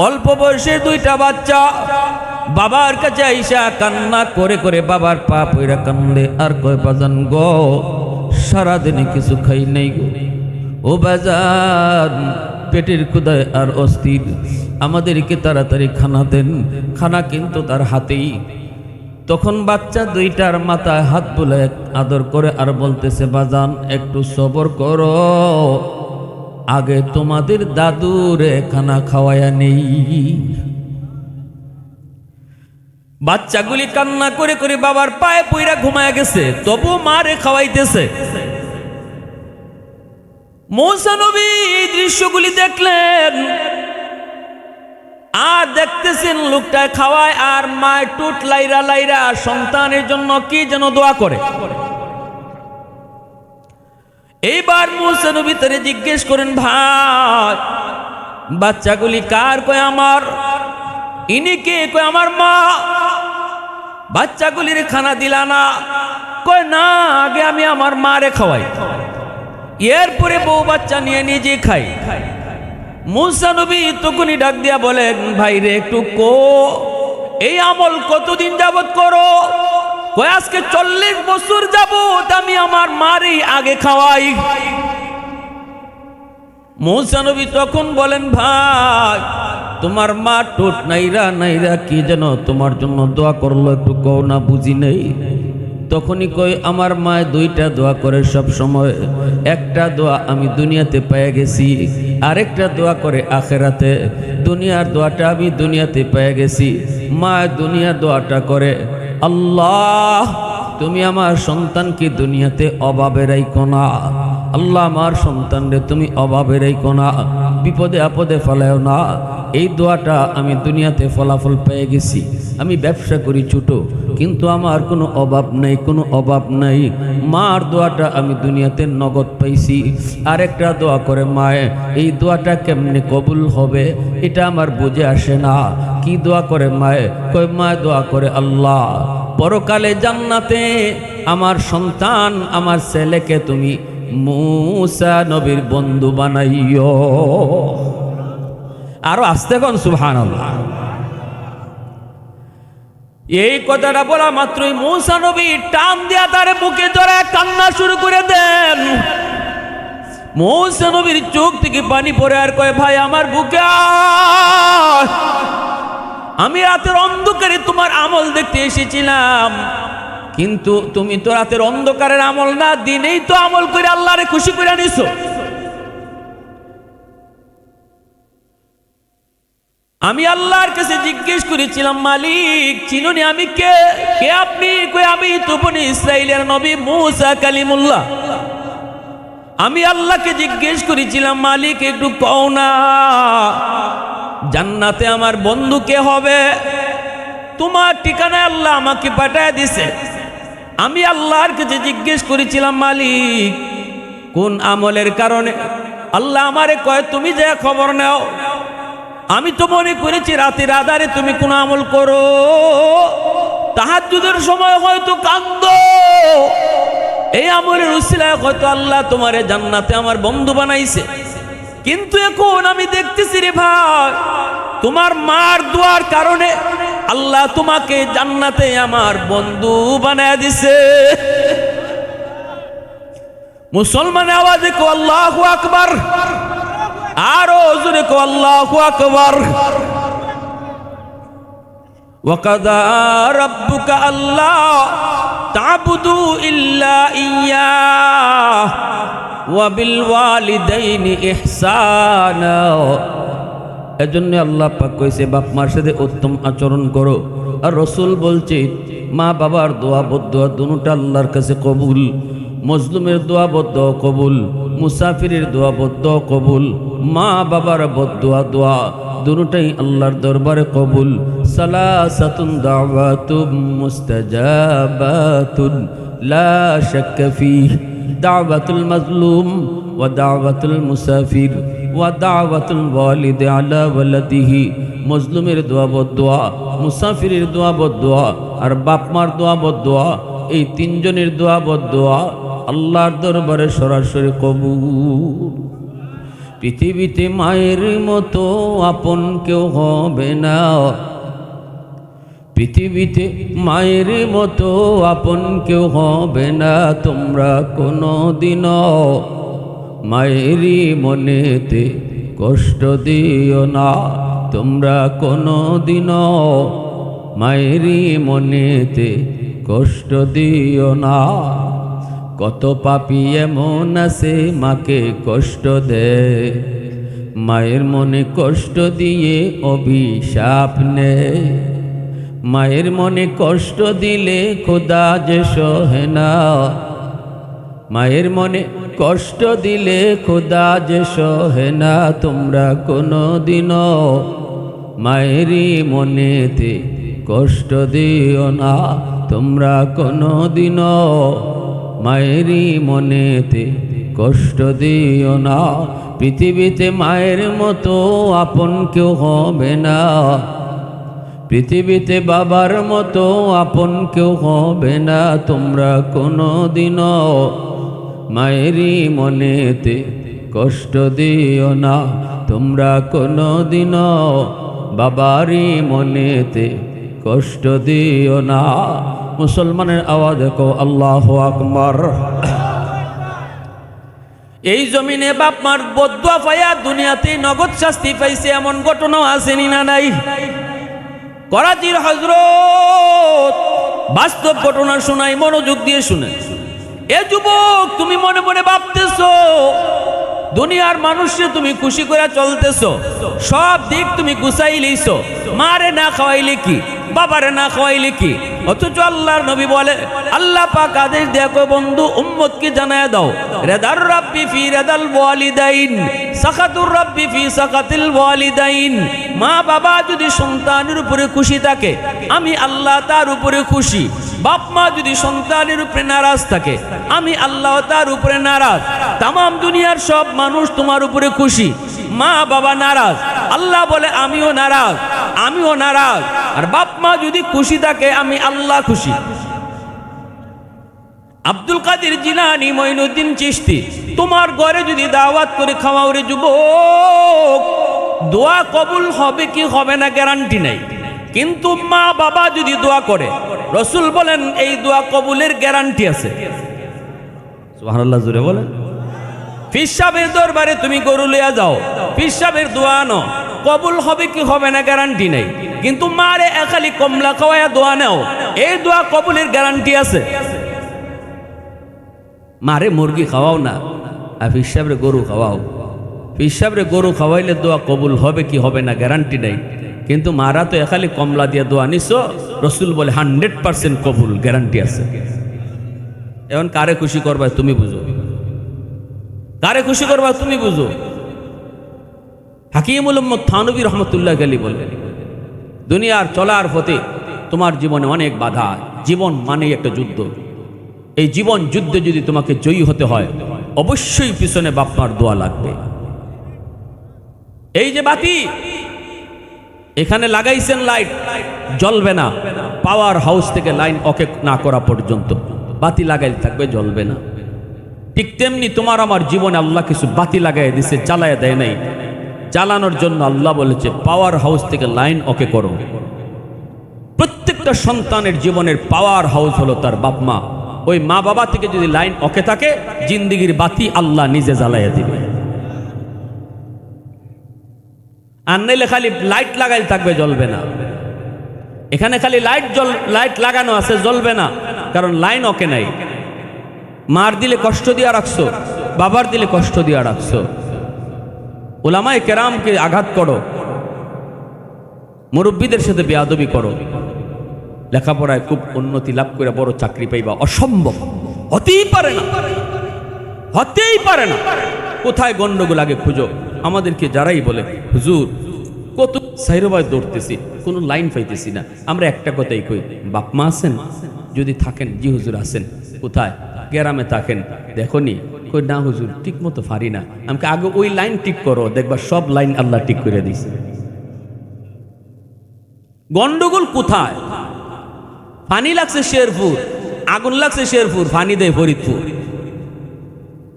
অল্প বয়সের 2টা বাচ্চা বাবার কাছে আইসা কান্না করে করে বাবার পা পইরা কান্দে, আর কয় বাজান গো, সারাদিনে কিছু খাই নাই গো, ও বাজান পেটের ক্ষুধায় আর অস্থির, আমাদেরকে তাড়াতাড়ি খানা দেন। খানা কিন্তু তার হাতেই। তখন বাচ্চা 2টার মাথায় হাত বুলে আদর করে আর বলতেছে, বাজান একটু সবর করো, আগে তোমাদের দাদুরে খানা খাওয়ায়া নেই। বাচ্চাগুলি কান্না করে করে বাবার পায়ে পইরা ঘুমায় গেছে, তবু মারে খাওয়াইতেছে। মূসা নবী এই দৃশ্যগুলি দেখলেন, আর দেখতেছেন লোকটা খাওয়ায় আর মায়ের টুট লাইরা লাইরা সন্তানের জন্য কি যেন দোয়া করে। এইবার মূসা নবী তারে জিজ্ঞেস করেন, ভাই বাচ্চাগুলি কার? কয় আমার। ইনি কে? কয় আমার মা। বাচ্চাগুলির খানা দিলা না? কয় না, আগে আমি আমার মারে খাওয়াই, এরপরে বউ বাচ্চা নিয়ে নিজে খাই। মূসা নবী তখনই ডাক দিয়া বলেন, ভাই রে একটু এই আমল কতদিন যাবত করো? কয় আজকে 40 বছর যাবত আমি আমার মারই আগে খাওয়াই। মূসা নবী তখন বলেন, ভাই তোমার মা টোট নাইরা নাইরা কি যেন তোমার জন্য দোয়া করলো, একটু কও না, বুঝি নেই। তখনই কই, আমার মায় 2টা দোয়া করে সব সময়। একটা দোয়া আমি দুনিয়াতে পেয়ে গেছি, আরেকটা দোয়া করে আখেরাতে। দুনিয়ার দোয়াটা আমি দুনিয়াতে পেয়ে গেছি, মা দুনিয়ার দোয়াটা করে, আল্লাহ তুমি আমার সন্তানকে দুনিয়াতে অভাবে রাইখো না, আল্লাহ আমার সন্তানরে তুমি অভাবে রাইখো না, বিপদে আপদে ফেলাও না। এই দোয়াটা আমি দুনিয়াতে ফলাফল পেয়ে গেছি। আমি ব্যবসা করি ছোট, কিন্তু আমার কোনো অভাব নাই, কোনো অভাব নাই। মার দোয়াটা আমি দুনিয়াতে নগদ পাইছি। আরেকটা দোয়া করে মায়ে, এই দোয়াটা কেমনে কবুল হবে এটা আমার বুঝে আসে না। কি দোয়া করে মায়ে? কয় মায়ে দোয়া করে, আল্লাহ পরকালে জান্নাতে আমার সন্তান আমার ছেলেকে তুমি মূসা নবীর বন্ধু বানাইও। আরো আস্তে কোন সুবহানাল্লাহ। এই কথাটা বলা মাত্রই মূসা নবী টান দিয়া তার বুকে জড়ায় কান্না শুরু করে দেন। মূসা নবীর চোখ থেকে পানি পড়ে আর কয়, ভাই আমার বুকে আমি রাতের অন্ধকারে তোমার আমল দেখতে এসেছিলাম, কিন্তু তুমি তো রাতের অন্ধকারের আমল না, দিনেই তো আমল করে আল্লাহরে খুশি করে নিছো। আমি আল্লাহর কাছে জিজ্ঞেস করেছিলাম, মালিক চিনুনি আমি কে? কে আপনি? কই আমি তো বনি ইসরাইলের নবী মুসা কালিমুল্লাহ। আমি আল্লাহকে জিজ্ঞেস করেছিলাম, মালিক একটু কও না জান্নাতে আমার বন্ধু কে হবে? তোমার ঠিকানায় আল্লাহ আমাকে পাঠায় দিছে। আমি আল্লাহর কাছে জিজ্ঞেস করেছিলাম, মালিক কোন আমলের কারণে? আল্লাহ আমারে কয়, তুমি যে খবর নাও। আমি তো মনে করেছি রাতের আধারে তুমি কোন আমল করো, তাহাজ্জুদের সময় হয়তো কান্দো, এই আমলের উসিলায় হয়তো আল্লাহ তোমারে জান্নাতে আমার বন্ধু বানাইছে। কিন্তু এখন আমি দেখতেছি রে ভাই, তোমার মার দোয়ার কারণে আল্লাহ তোমাকে জান্নাতে আমার বন্ধু বানায় দিছে। মুসলমান আওয়াজে কো আল্লাহু আকবার, আরো জোরে কো আল্লাহু আকবার। ওয়াকাদা রাব্বুকা আল্লা তা'বুদু ইল্লা ইয়্যাহ ওয়া বিল ওয়ালিদাইনি ইহসানা। এজন্য আল্লাহ পাক কইছে বাপ মার সাথে উত্তম আচরণ করো। আর রাসূল বলছে মা বাবার দোয়া বদদোয়া দুটোটা আল্লাহর কাছে কবুল। মজলুমের দোয়া বদদোয়া কবুল, মুসাফিরের দোয়া বদদোয়া কবুল, মা বাবার বদদোয়া দোয়া দুটোটাই আল্লাহর দরবারে কবুল। সালাসাতুন দাওয়াতুম মুস্তাজাবাতুন লা শাক্কা ফীহি দাওয়াতুল মাজলুম ওয়া দাওয়াতুল মুসাফির ওয়া দাওয়াতুল ওয়ালিদি আলা ওয়ালাদিহি। মজলুমের দোয়া বদদোয়া, মুসাফিরের দোয়া বদদোয়া আর বাপ মার দোয়া বদদোয়া, এই তিনজনের দোয়া বদদোয়া আল্লাহর দরবারে সরাসরি কবুল। পৃথিবীতে মায়ের মতো আপন কেউ হবে না, পৃথিবীতে মায়ের মতো আপন কেউ হবে না। তোমরা কোনো দিনও মায়েরই মনেতে কষ্ট দিও না, তোমরা কোনো দিনও মায়েরই মনেতে কষ্ট দিও না। কত পাপী এমন আছে মাকে কষ্ট দেয়, মায়ের মনে কষ্ট দিয়ে অভিশাপ নেয়। মায়ের মনে কষ্ট দিলে খোদা যে সহে না, মায়ের মনে কষ্ট দিলে খোদা যে সহে না। তোমরা কোনো দিনও মায়েরই মনেতে কষ্ট দিও না, তোমরা কোনো দিনও মায়েরই মনেতে কষ্ট দিও না। পৃথিবীতে মায়ের মতো আপন কেউ হবে না, পৃথিবীতে বাবার মতো আপন কেউ হবে না। তোমরা কোনো দিনও মায়েরই মনেতে কষ্ট দিও না, তোমরা কোনো দিনও বাবারই মনেতে কষ্ট দিও না। মুসলমানের আওয়াজ দেখো আল্লাহু আকবার। এই জমিনে বাপ মার বদদুয়া পাইয়া দুনিয়াতে নগদ শাস্তি পাইছে এমন ঘটনাও আসেনি না নাই? করাচির হযরত বাস্তব ঘটনা শোনাই, মনোযোগ দিয়ে শুনে। এ যুবক, তুমি মনে মনে ভাবতেছো দুনিয়ার মানুষকে তুমি খুশি করে চলতেছো, সব দিক তুমি গুছাই লইছো, মারে না খাওয়াইলে কি, বাবারে না খাওয়াইলে কি। অথচ আল্লাহর নবী বলে, আল্লাহ পাক আদেশ দেখো বন্ধু উম্মতকে জানায় দাও, রেদার রাব্বি ফি রেদাল ওয়ালিদাইন সাখাতুর রাব্বি ফি সাখাতিল ওয়ালিদাইন। মা বাবা যদি সন্তানের উপরে খুশি থাকে আমি আল্লাহ তার উপরে খুশি। বাপ মা যদি সন্তানের উপরে নারাজ থাকে আমি আল্লাহ তার উপরে নারাজ। তামাম দুনিয়ার সব মানুষ তোমার উপরে খুশি, মা বাবা নারাজ, আল্লাহ বলে আমিও নারাজ, আমিও নারাজ। আর বাপ মা যদি খুশি থাকে আমি আল্লাহ খুশি। আব্দুল কাদের জিলানী, মঈনুদ্দিন চিশতি, তোমার ঘরে যদি দাওয়াত করে খাওয়াও রে যুবক, দোয়া কবুল হবে কি হবে না গ্যারান্টি নাই, কিন্তু মা বাবা যদি দোয়া করে রাসূল বলেন এই দোয়া কবুলের গ্যারান্টি আছে। সুবহানাল্লাহ, জোরে বলেন। পীর সাহেবের দরবারে তুমি গরু লইয়া যাও, পীর সাহেবের দোয়া আনো, কবুল হবে কি হবে না গ্যারান্টি নাই, কিন্তু মারে খালি কমলা খাওয়ায়া দোয়া নেও, এই দোয়া কবুলের গ্যারান্টি আছে। মারে মুরগি খাওয়াও না, আর হিসাবে গরু খাওয়াও। হিসাবে গরু খাওয়াইলে দোয়া কবুল হবে কি হবে না গ্যারান্টি নাই, কিন্তু মারা তো খালি কমলা দিয়ে দোয়া নিছো, রসুল বলে 100% কবুল গ্যারান্টি আছে। এখন কারে খুশি করবা তুমি বুঝো, কারে খুশি করবা তুমি বুঝো। হাকিমুল উম্মত থানবী রহমতুল্লাহ আলাইহি বলেন, দুনিয়ার চলার পথে তোমার জীবনে অনেক বাধা, জীবন মানেই একটা যুদ্ধ। এই জীবন যুদ্ধে যদি তোমাকে জয়ী হতে হয়, অবশ্যই পিছনে বাপমার দোয়া লাগবে। এই যে বাতি এখানে লাগাইছেন, লাইট জ্বলবে না পাওয়ার হাউস থেকে লাইন ওকে না করা পর্যন্ত, বাতি লাগাইল থাকবে, জ্বলবে না। ঠিক তেমনি তোমার আমার জীবনে আল্লাহ কিছু বাতি লাগাই দিছে, জ্বালায় দেয় নাই। জ্বালানোর জন্য আল্লাহ বলেছে পাওয়ার হাউস থেকে লাইন ওকে করো। প্রত্যেকটা সন্তানের জীবনের পাওয়ার হাউস হলো তার বাপ মা। ওই মা বাবা থেকে যদি লাইন ওকে থাকে, জিন্দিগির বাতি আল্লাহ নিজে জ্বালাইয়া দিবে। আর নাইলে খালি লাইট লাগাইল থাকবে, জ্বলবে না। এখানে খালি লাইট লাগানো আছে, জ্বলবে না, কারণ লাইন ওকে নাই। মার দিলে কষ্ট দিয়া রাখছো, বাবার দিলে কষ্ট দিয়া রাখছো। উলামায়ে কেরামকে আঘাত করো, মুরব্বীদের সাথে বেয়াদবি করো, লেখাপড়ায় খুব উন্নতি লাভ করে বড় চাকরি পাইবা, অসম্ভব, হতেই পারে না, হতেই পারে না। কোথায় গন্ডগোল আগে খুঁজো। আমাদেরকে যারাই বলে হুজুর কত সাইরবায় দৌড়তেছি, কোনো লাইন পাইতেছি না, আমরা একটা কথাই কই, বাপ মা আছেন? যদি থাকেন, জি হুজুর আছেন। কোথায়? গ্রামে থাকেন। দেখো নি? কই না হুজুর, ঠিক মতো পারি না। আমাকে আগে ওই লাইন ঠিক করো, দেখবা সব লাইন আল্লাহ ঠিক করে দিছে। গন্ডগোল কোথায়? পানি লাগছে শেরপুর, আগুন লাগছে শেরপুর, পানি দেয় ফরিদপুর।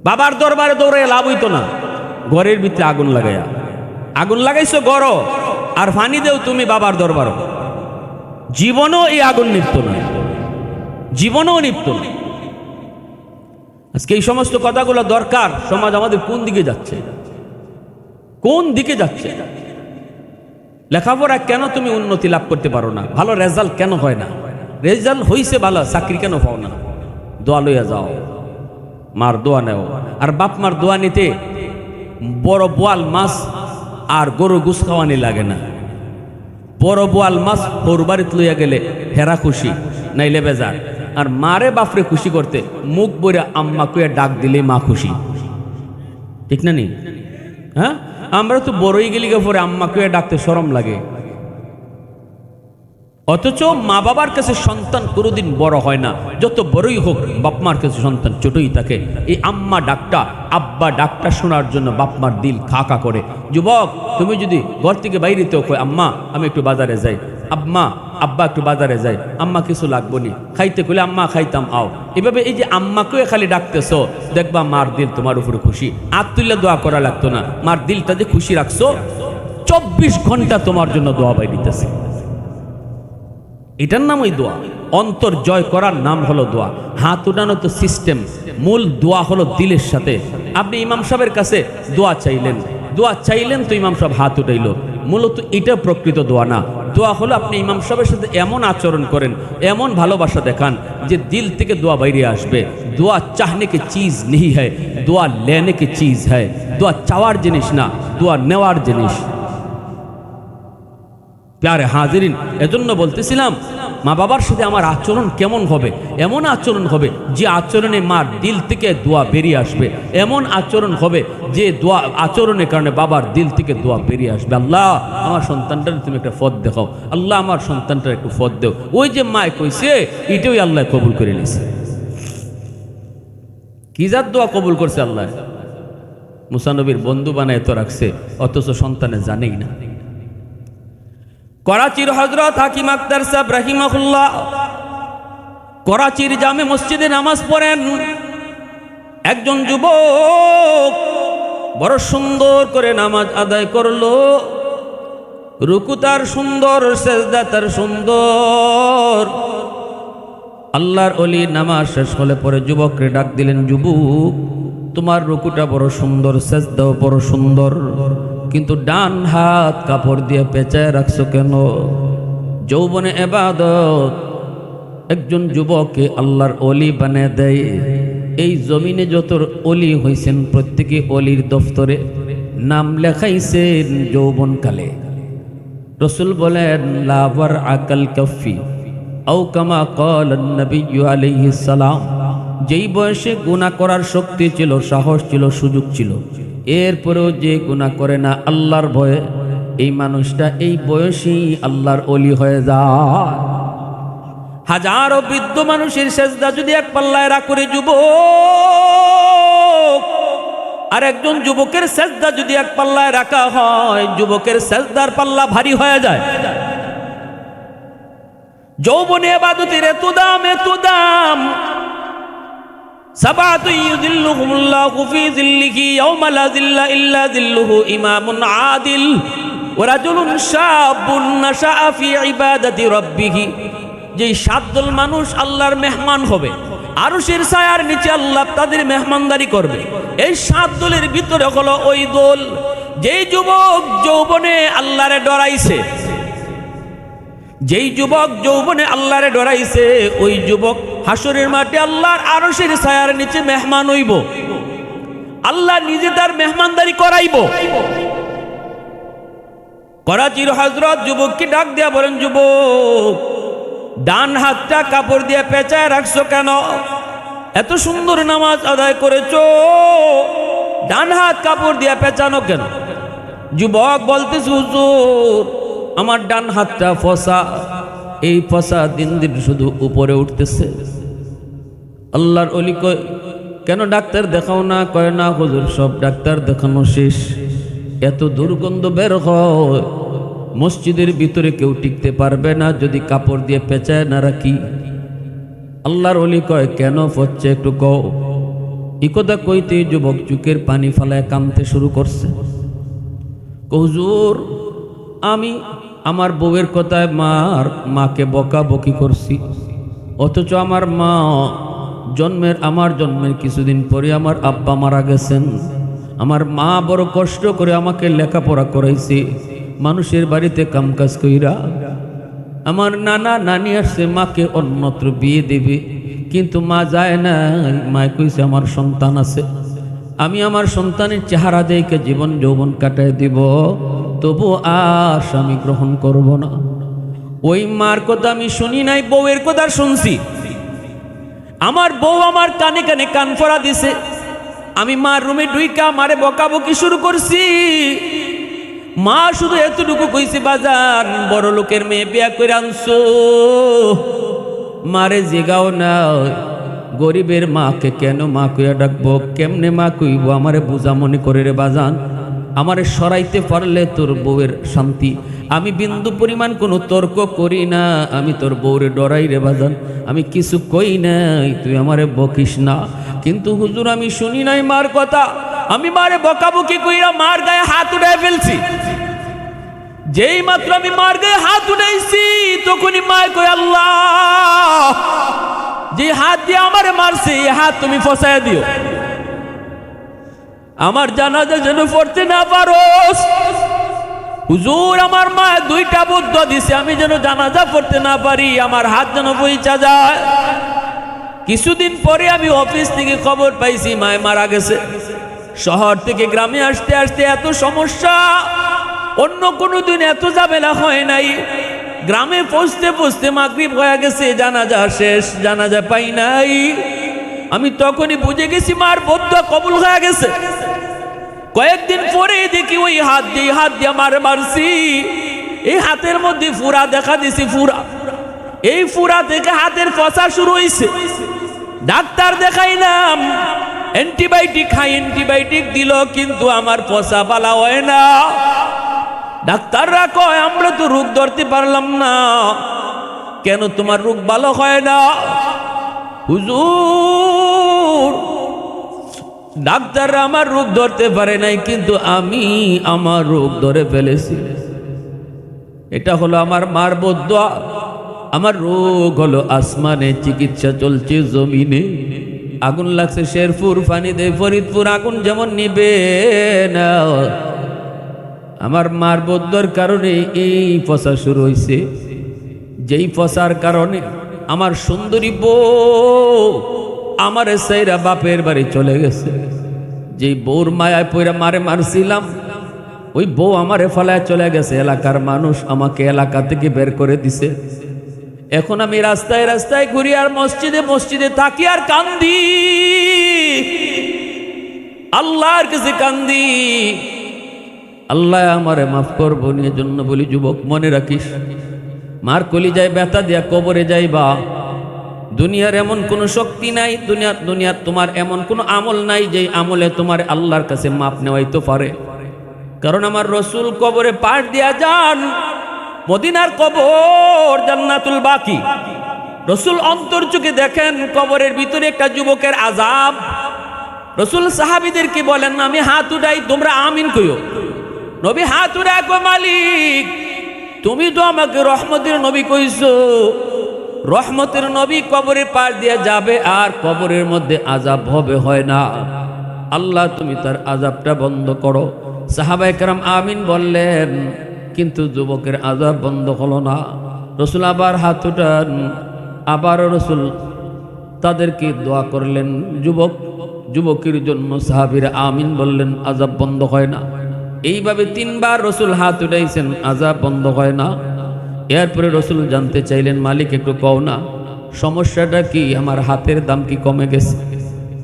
বাবার দরবারে দৌড়ে লাভ হইতো না, ঘরের ভিতরে আগুন লাগাইয়া। আগুন লাগাইছো গড়, আর পানি দেও তুমি বাবার দরবার। জীবনও এই আগুন নিপ্ত না, জীবনও নিপ্ত না। আজকে এই সমস্ত কথাগুলো দরকার। সমাজ আমাদের কোন দিকে যাচ্ছে, কোন দিকে যাচ্ছে? লেখাপড়া কেন তুমি উন্নতি লাভ করতে পারো না? ভালো রেজাল্ট কেন হয় না? রেজাল্ট হইছে ভালো, চাকরি কেন পাও না? দোয়া লইয়া যাও, মার দোয়া নেও। আর বাপ মার দোয়া নিতে বড় বোয়াল মাছ আর গরু গুস খাওয়ানি লাগে না। বড় বোয়াল মাছ ওর বাড়িতে লইয়া গেলে হেরা খুশি, নাইলে বেজার। আর মারে বাপরে খুশি করতে মুখ বইরা আম্মা কইয়া ডাক দিলে মা খুশি, ঠিক না নি? হ্যাঁ, আমরা তো বড়ই গেলি পরে আম্মা কইয়া ডাকতে শরম লাগে। অথচ মা বাবার কাছে সন্তান কোনোদিন বড় হয় না, যত বড়ই হোক বাপ মার কাছে সন্তান ছোটই থাকে। এই আম্মা ডাকটা, আব্বা ডাকটা শোনার জন্য বাপ মার দিল খা খা করে। যুবক, তুমি যদি ঘর থেকে বাইরেতেও কই আম্মা আমি একটু বাজারে যাই, আব্বা একটু বাজারে যাই, আম্মা কিছু লাগবো নি খাইতে, কইলে আম্মা খাইতাম আও। এভাবে এই যে আম্মাকেও খালি ডাকতেছো, দেখবা মার দিল তোমার উপরে খুশি। আর তুললে দোয়া করা লাগতো না, মার দিলটা যে খুশি রাখছো, 24 ঘন্টা তোমার জন্য দোয়া বাইরিতেছে। এটার নামই দোয়া। অন্তর জয় করার নাম হলো দোয়া। হাত উঠানো তো সিস্টেম, মূল দোয়া হলো দিলের সাথে। আপনি ইমাম সাহেবের কাছে দোয়া চাইলেন তো ইমাম সাহেব হাত উঠাইল, মূলত এটা প্রকৃত দোয়া না। দোয়া হলো আপনি ইমাম সাহেবের সাথে এমন আচরণ করেন, এমন ভালোবাসা দেখান যে দিল থেকে দোয়া বাইরে আসবে। দোয়া চাহনে কি চিজ নেই হ্যায়, দোয়া লেনে কি চিজ হ্যায়। দোয়া চাওয়ার জিনিস না, দোয়া নেওয়ার জিনিস। প্যারে হাজিরিন, এজন্য বলতেছিলাম মা বাবার সাথে আমার আচরণ কেমন হবে? এমন আচরণ হবে যে আচরণে মার দিল থেকে দোয়া বেরিয়ে আসবে। এমন আচরণ হবে যে দোয়া আচরণের কারণে বাবার দিল থেকে দোয়া বেরিয়ে আসবে। আল্লাহ আমার সন্তানটার তুমি একটা পথ দেখাও, আল্লাহ আমার সন্তানটার একটু পথ দেও। ওই যে মায় কইছে, এটাই আল্লাহ কবুল করে নিয়েছে। কি যার দোয়া কবুল করছে আল্লাহ? মুসা নবীর বন্ধু বানায় তো রাখছে, অথচ সন্তানে জানেই না। করাচির হযরত হাকিম আখতার সাহেব রাহিমাহুল্লাহ করাচির জামে মসজিদে নামাজ পড়েন। একজন যুবক বড় সুন্দর করে নামাজ আদায় করলো, রুকু তার সুন্দর, সেজদা তার সুন্দর। আল্লাহর ওলি নামাজ শেষ হলে পরে যুবককে ডাক দিলেন, যুবক তোমার রুকুটা বড় সুন্দর, সেজদাও বড় সুন্দর, কিন্তু ডান হাত কাপড় দিয়ে পেঁচায় রাখছো কেন? যৌবনে ইবাদত একজন যুবককে আল্লাহর ওলি বানিয়ে দেয়। এই জমিনে যত ওলি হইছেন প্রত্যেকে ওলির দফতরে নাম লেখাইছেন যৌবনকালে। রসুল বলেন লাভার আকাল কফি আও কামা ক্বালান নবী আলাইহিস সালাম, যেই বয়সে গুনাহ করার শক্তি ছিল, সাহস ছিল, সুযোগ ছিল, এরপরেও যে গুনাহ করে না আল্লাহর ভয়ে, এই মানুষটা এই বয়সেই আল্লাহর ওলি হয়ে যায়। হাজারো বৃদ্ধ মানুষের সেজদা যদি এক পাল্লায় রাখে যুবক, আর একজন যুবকের সেজদা যদি এক পাল্লায় রাখা হয়, যুবকের সেজদার পাল্লা ভারী হয়ে যায়। যৌবনে ইবাদতের এত দাম, এত দাম। সাবাতু ইউযিল্লুহুমুল্লাহু ফি যিল্লিহি ইয়াওমা লা যিল্লা ইল্লা যিল্লুহু, ইমামুন আদিল ওয়া রাজুলুন শাবুন নাশাআ ফি ইবাদাতি রাব্বিহি। যেই সাতদল মানুষ আল্লাহর মেহমান হবে, আরশের ছায়ার নিচে আল্লাহ তাদের মেহমানদারি করবে, এই সাত দলের ভিতরে হলো ওই দল যেই যুবক যৌবনে আল্লাহরে ডরাইছে। যেই যুবক যৌবনে আল্লাহরে ডরাইছে, ওই যুবক হাসরের মাঠে আল্লাহর আরশের ছায়ার নিচে মেহমান হইব, আল্লাহ নিজে তার মেহমানদারি করাইব। করাচির হযরত যুবককে ডাক দিয়া বলেন, যুবক ডান হাতটা কাপড় দিয়ে পেঁচায় রাখছো কেন? এত সুন্দর নামাজ আদায় করেছো, ডান হাত কাপড় দিয়ে পেঁচানো কেন? যুবক বলতেছে, হুজুর আমার ডান হাতটা ফসা, এই ফসা দিন দিন শুধু উপরে উঠতেছে। আল্লাহর ওলি কয়, কেন ডাক্তার দেখাও না? কয় না হুজুর, সব ডাক্তার দেখানো শেষ, এত দুর্গন্ধ বের হয়, মসজিদের ভিতরে কেউ টিকতে পারবে না যদি কাপড় দিয়ে পেঁচায় না রাখি। আল্লাহর ওলি কয়, কেন হচ্ছে একটু কও। এই কথা কইতে যুবক চুকের পানি ফালায় কাঁদতে শুরু করছে। হুজুর আমি আমার বউয়ের কথায় মাকে বকাবকি করছি, অথচ আমার মা আমার জন্মের কিছুদিন পরে আমার আব্বা মারা গেছেন। আমার মা বড় কষ্ট করে আমাকে লেখাপড়া করাইছে, মানুষের বাড়িতে কামকাজ কইরা। আমার নানা নানি আসছে মাকে অন্যত্র বিয়ে দেবে, কিন্তু মা যায় না। মায় কইছে আমার সন্তান আছে, আমি আমার সন্তানের চেহারা দেখে জীবন যৌবন কাটায় দিব, তবু আর স্বামী গ্রহণ করব না। ওই মার কথা আমি শুনি নাই, বউয়ের কথা শুনছি। আমার বউ আমার কানে কানে কান ফোড়া দিছে, আমি মার রুমে ঢুইকা মারে বকাবকি শুরু করছি। মা শুধু এতটুকু কইছে, বাজান বড় লোকের মেয়ে বিয়া করে আনছো, মারে জিগাও না, গরিবের মাকে কেন মা কইয়া ডাকবো? কেমনে মা কইব? আমারে বুঝা মনে করে রে বাজান, আমারে সরাইতে পারলে তোর বউয়ের শান্তি। আমি বিন্দু পরিমাণ কোনো তর্ক করি না, আমি তোর বউরে ডরাই রে বাজান, আমি কিছু কই নাই, তুই আমারে বকিস না। কিন্তু হুজুর আমি শুনি নাই মার কথা, আমি মারে বকাবকি কইরা মার গায়ে হাত উঠায় ফেলছি। যেই মাত্র আমি মার গায়ে হাত উঠাইছি, তখনই মায় কই, আল্লাহ যে হাত দিয়ে আমারে মারছে, এই হাত তুমি ফসায় দিও, আমার জানাজা যেন পড়তে না পারোস। হুজুর আমার মা দুইটা বুদ্ধ দিছে, আমি যেন জানাজা পড়তে না পারি, আমার হাত যেন বইচা যায়। কিছুদিন পরে আমি অফিস থেকে খবর পাইছি মায় মারা গেছে। শহর থেকে গ্রামে আসতে আসতে এত সমস্যা, অন্য কোনো দিন এত ঝামেলা হয় নাই। গ্রামে পৌঁছতে পৌঁছতে মাগরিব হয়ে গেছে, জানাজা শেষ, জানাজা পাই নাই। আমি তখনই বুঝে গেছি মার বদ্দুয়া কবুল হয়ে গেছে। কয়েকদিন পরে দেখি ওই হাত দিয়ে মারে মারছি, এই হাতের মধ্যে ফুরা দেখা দিছি, ফুরা, এই ফুরা থেকে হাতের ফসা শুরু হয়েছে। ডাক্তার দেখাইলাম, অ্যান্টিবায়োটিক খাই, অ্যান্টিবায়োটিক দিল, কিন্তু আমার ফসা বালা হয় না। ডাক্তাররা কয় আমরা তো রোগ ধরতে পারলাম না, কেন তোমার রোগ ভালো হয় না? হুজুর ডাক্তাররা আমার রোগ ধরতে পারে নাই, কিন্তু আমি আমার রোগ ধরে ফেলেছি। এটা হলো আমার মার বদ্দুয়া। আমার রোগ হলো আসমানে, চিকিৎসা চলছে জমিনে। আগুন লাগছে শেরপুর, পানি দে ফরিদপুর, আগুন যেমন নিবে না। আমার মার বদ্ধর কারণে এই পচা শুরু হয়েছে, যেই পচার কারণে আমার সুন্দরী বউ আমার সাইরা বাপের বাড়ি চলে গেছে। যেই বউর মায়ায় পইরা মারে মারছিলাম, ওই বউ আমারে ফলায় চলে গেছে। এলাকার মানুষ আমাকে এলাকা থেকে বের করে দিছে। এখন আমি রাস্তায় রাস্তায় ঘুরি আর মসজিদে মসজিদে থাকি আর কান্দি, আল্লাহর কাছে কান্দি, আল্লাহ আমারে মাফ করবো। নিয়ে জন্য বলি, যুবক মনে রাখিস, মার কলিজায় ব্যথা দিয়া কবরে যাইবা। দুনিয়ার এমন কোনো শক্তি নাই, দুনিয়ার তোমার এমন কোনো আমল নাই যে আমলে তোমার আল্লাহর কাছে মাপ নেওয়াইতে পারে। কারণ আমার রসুল কবরে পাড় দিয়া যান, মদিনার কবর জান্নাতুল বাকি। রসুল অন্তর চোখে দেখেন কবরের ভিতরে একটা যুবকের আযাব। রসুল সাহাবীদেরকে বলেন, আমি হাত উঠাই, তোমরা আমিন কইও। নবী হাত উঠায় কয়, মালিক তুমি তো আমাকে রহমতের নবী কইছো, রহমতের নবী কবরের পার দিয়ে যাবে আর কবরের মধ্যে আযাব হবে, হয় না। আল্লাহ তুমি তার আযাবটা বন্ধ করো। সাহাবায়ে কেরাম আমিন বললেন, কিন্তু যুবকের আযাব বন্ধ হলো না। রসুল আবার হাত উঠান, আবার রসুল তাদেরকে দোয়া করলেন। যুবকের জন্য সাহাবীরা আমিন বললেন, আযাব বন্ধ হয় না। এইভাবে 3 বার রসুল হাত উঠাইছেন, আযাব বন্ধ হয় না। এরপরে রসুল জানতে চাইলেন, মালিক একটু কও না সমস্যাটা কি, আমার হাতের দাম কি কমে গেছে,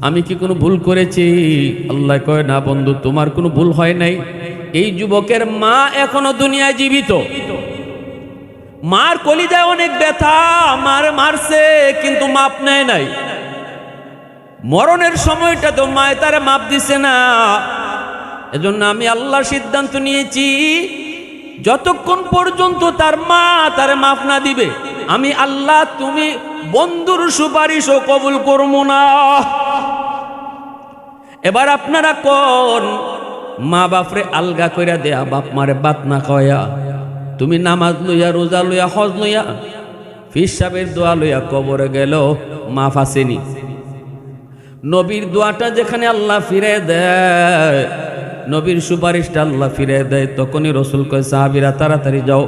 আমি কি কোনো ভুল করেছি? আল্লাহ কয়, না বন্ধু, তোমার কোনো ভুল হয় নাই। এই যুবকের মা এখনো দুনিয়ায় জীবিত, মার কলিজায় অনেক ব্যথা, মার মারছে কিন্তু মাপ নেয় নাই। মরণের সময়টা তো মায় তারে মাপ দিছে না। এজন্য আমি আল্লাহর সিদ্ধান্ত নিয়েছি, যতক্ষণ পর্যন্ত তার মা তারে মাফ না দিবে, আমি আল্লাহ তুমি বন্ধুর সুপারিশও কবুল করবো না। এবার আপনারা কোন মা বাপরে আলগা কইরা দেয়া, বাপ মারে বাত না খাওয়া, তুমি নামাজ লইয়া, রোজা লইয়া, হজ লইয়া, পীর সাহেবের দোয়া লইয়া কবরে গেল, মাফ আসেনি। নবীর দোয়াটা যেখানে আল্লাহ ফিরে দেয়, নবীর সুপারিশটা আল্লাহ ফিরে দেয়, তখনই রসুল কয়, সাহাবীরা তাড়াতাড়ি যাও,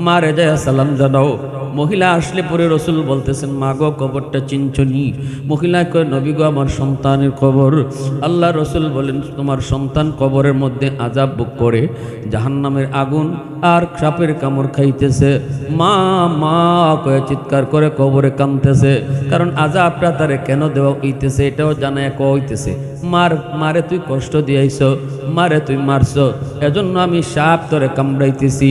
মারে যায় সালাম জানাও। মহিলা আসলে পরে রসুল বলতেছেন, মা গো কবরটা চিনছনি? মহিলা কয়, নবী গো আমার সন্তানের কবর। আল্লাহ রসুল বলেন, তোমার সন্তান কবরের মধ্যে আযাব ভোগ করে, জাহান্নামের আগুন আর সাপের কামড় খাইতেছে। মা মা কয়ে চিৎকার করে কবরে কাঁদতেছে, কারণ আযাবটা তারে কেন দেওয়া হইতেছে এটাও জানায় কইতেছে, মারে তুই কষ্ট দিয়াইছ, মারে তুই মারছ, এজন্য আমি সাপ তোরে কামড়াইতেছি,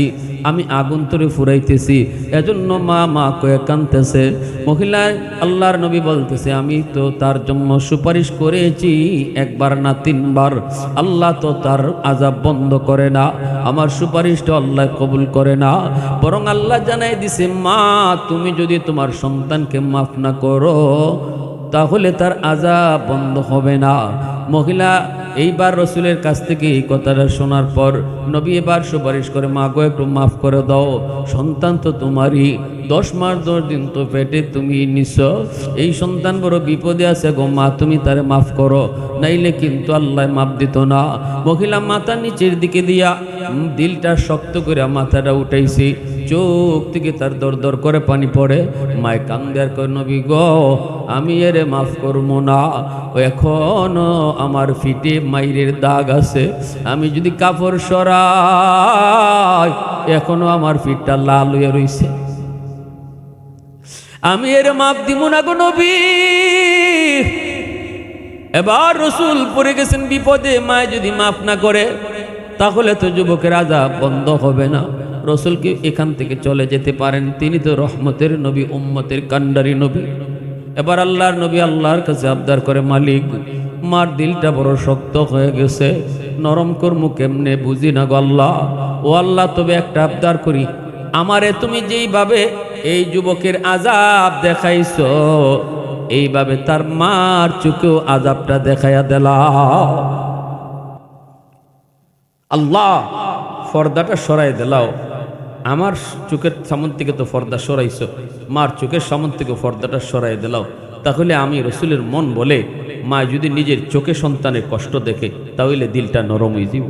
আমি আগুন তোরে ফুরাইতেছি, এজন্য মা মা কয়ে কাঁদতেছে। মহিলা আল্লাহর নবী বলতেছে, আমি তো তার জন্য সুপারিশ করেছি 1 বার না 3 বার, আল্লাহ তো তার আযাব বন্ধ করে না, আমার সুপারিশটা আল্লাহ কবুল করে না। বরং আল্লাহ জানাই দিছে, মা তুমি যদি তোমার সন্তানকে মাফ না করো তাহলে তার আযাব বন্ধ হবে না। মহিলা এইবার রসুলের কাছ থেকে এই কথাটা শোনার পর নবী এবার সুপারিশ করে, মা গো একটু মাফ করে দাও, সন্তান তো তোমারই, 10 মাস 10 দিন তো পেটে তুমি নিছ, এই সন্তান বড় বিপদে আছে গো মা, তুমি তারে মাফ করো, নাইলে কিন্তু আল্লাহ মাফ দিত না। মহিলা মাথা নিচের দিকে দিয়া দিলটা শক্ত করে মাথাটা উঠাইছি, চোখ থেকে তার দর দর করে পানি পড়ে। মায় কান্দে আর কয়, নবী গো আমি এরে মাফ করবো না, এখনো আমার ফিটে মাইরের দাগ আছে, আমি যদি কাপড় সরাই এখনো আমার ফিটটা লাল হয়ে রইছে, আমি এর মাফ দিব না গো নবী। এবার রসুল পড়ে গেছেন বিপদে, মায় যদি মাফ না করে তাহলে তো যুবকের আযাব বন্ধ হবে না। রসুলকে এখান থেকে চলে যেতে পারেন, তিনি তো রহমতের নবী, উম্মতের কান্ডারি নবী। এবার আল্লাহর নবী আল্লাহর কাছে আবদার করে, মালিক মার দিলটা বড় শক্ত হয়ে গেছে, নরম কর্ম কেমনে বুঝি না গো আল্লাহ। ও আল্লাহ, তবে একটা আবদার করি, আমারে তুমি যেইভাবে এই যুবকের আযাব দেখাইছো এইভাবে তার মার চোখেও আযাবটা দেখাইয়া দিলাও। আল্লাহ পর্দাটা সরাই দিলাও, আমার চোখের সামন থেকে তো পর্দা সরাইছো, মার চোখের সামন থেকে পর্দাটা সরাই দিলাও, তাহলে আমি রসুলের মন বলে, মা যদি নিজের চোখে সন্তানের কষ্ট দেখে তাহলে দিলটা নরম হয়ে যাব।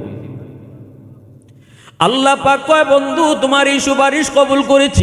আল্লাহ পাক কয় বন্ধু তোমার এই সুপারিশ কবুল করেছি।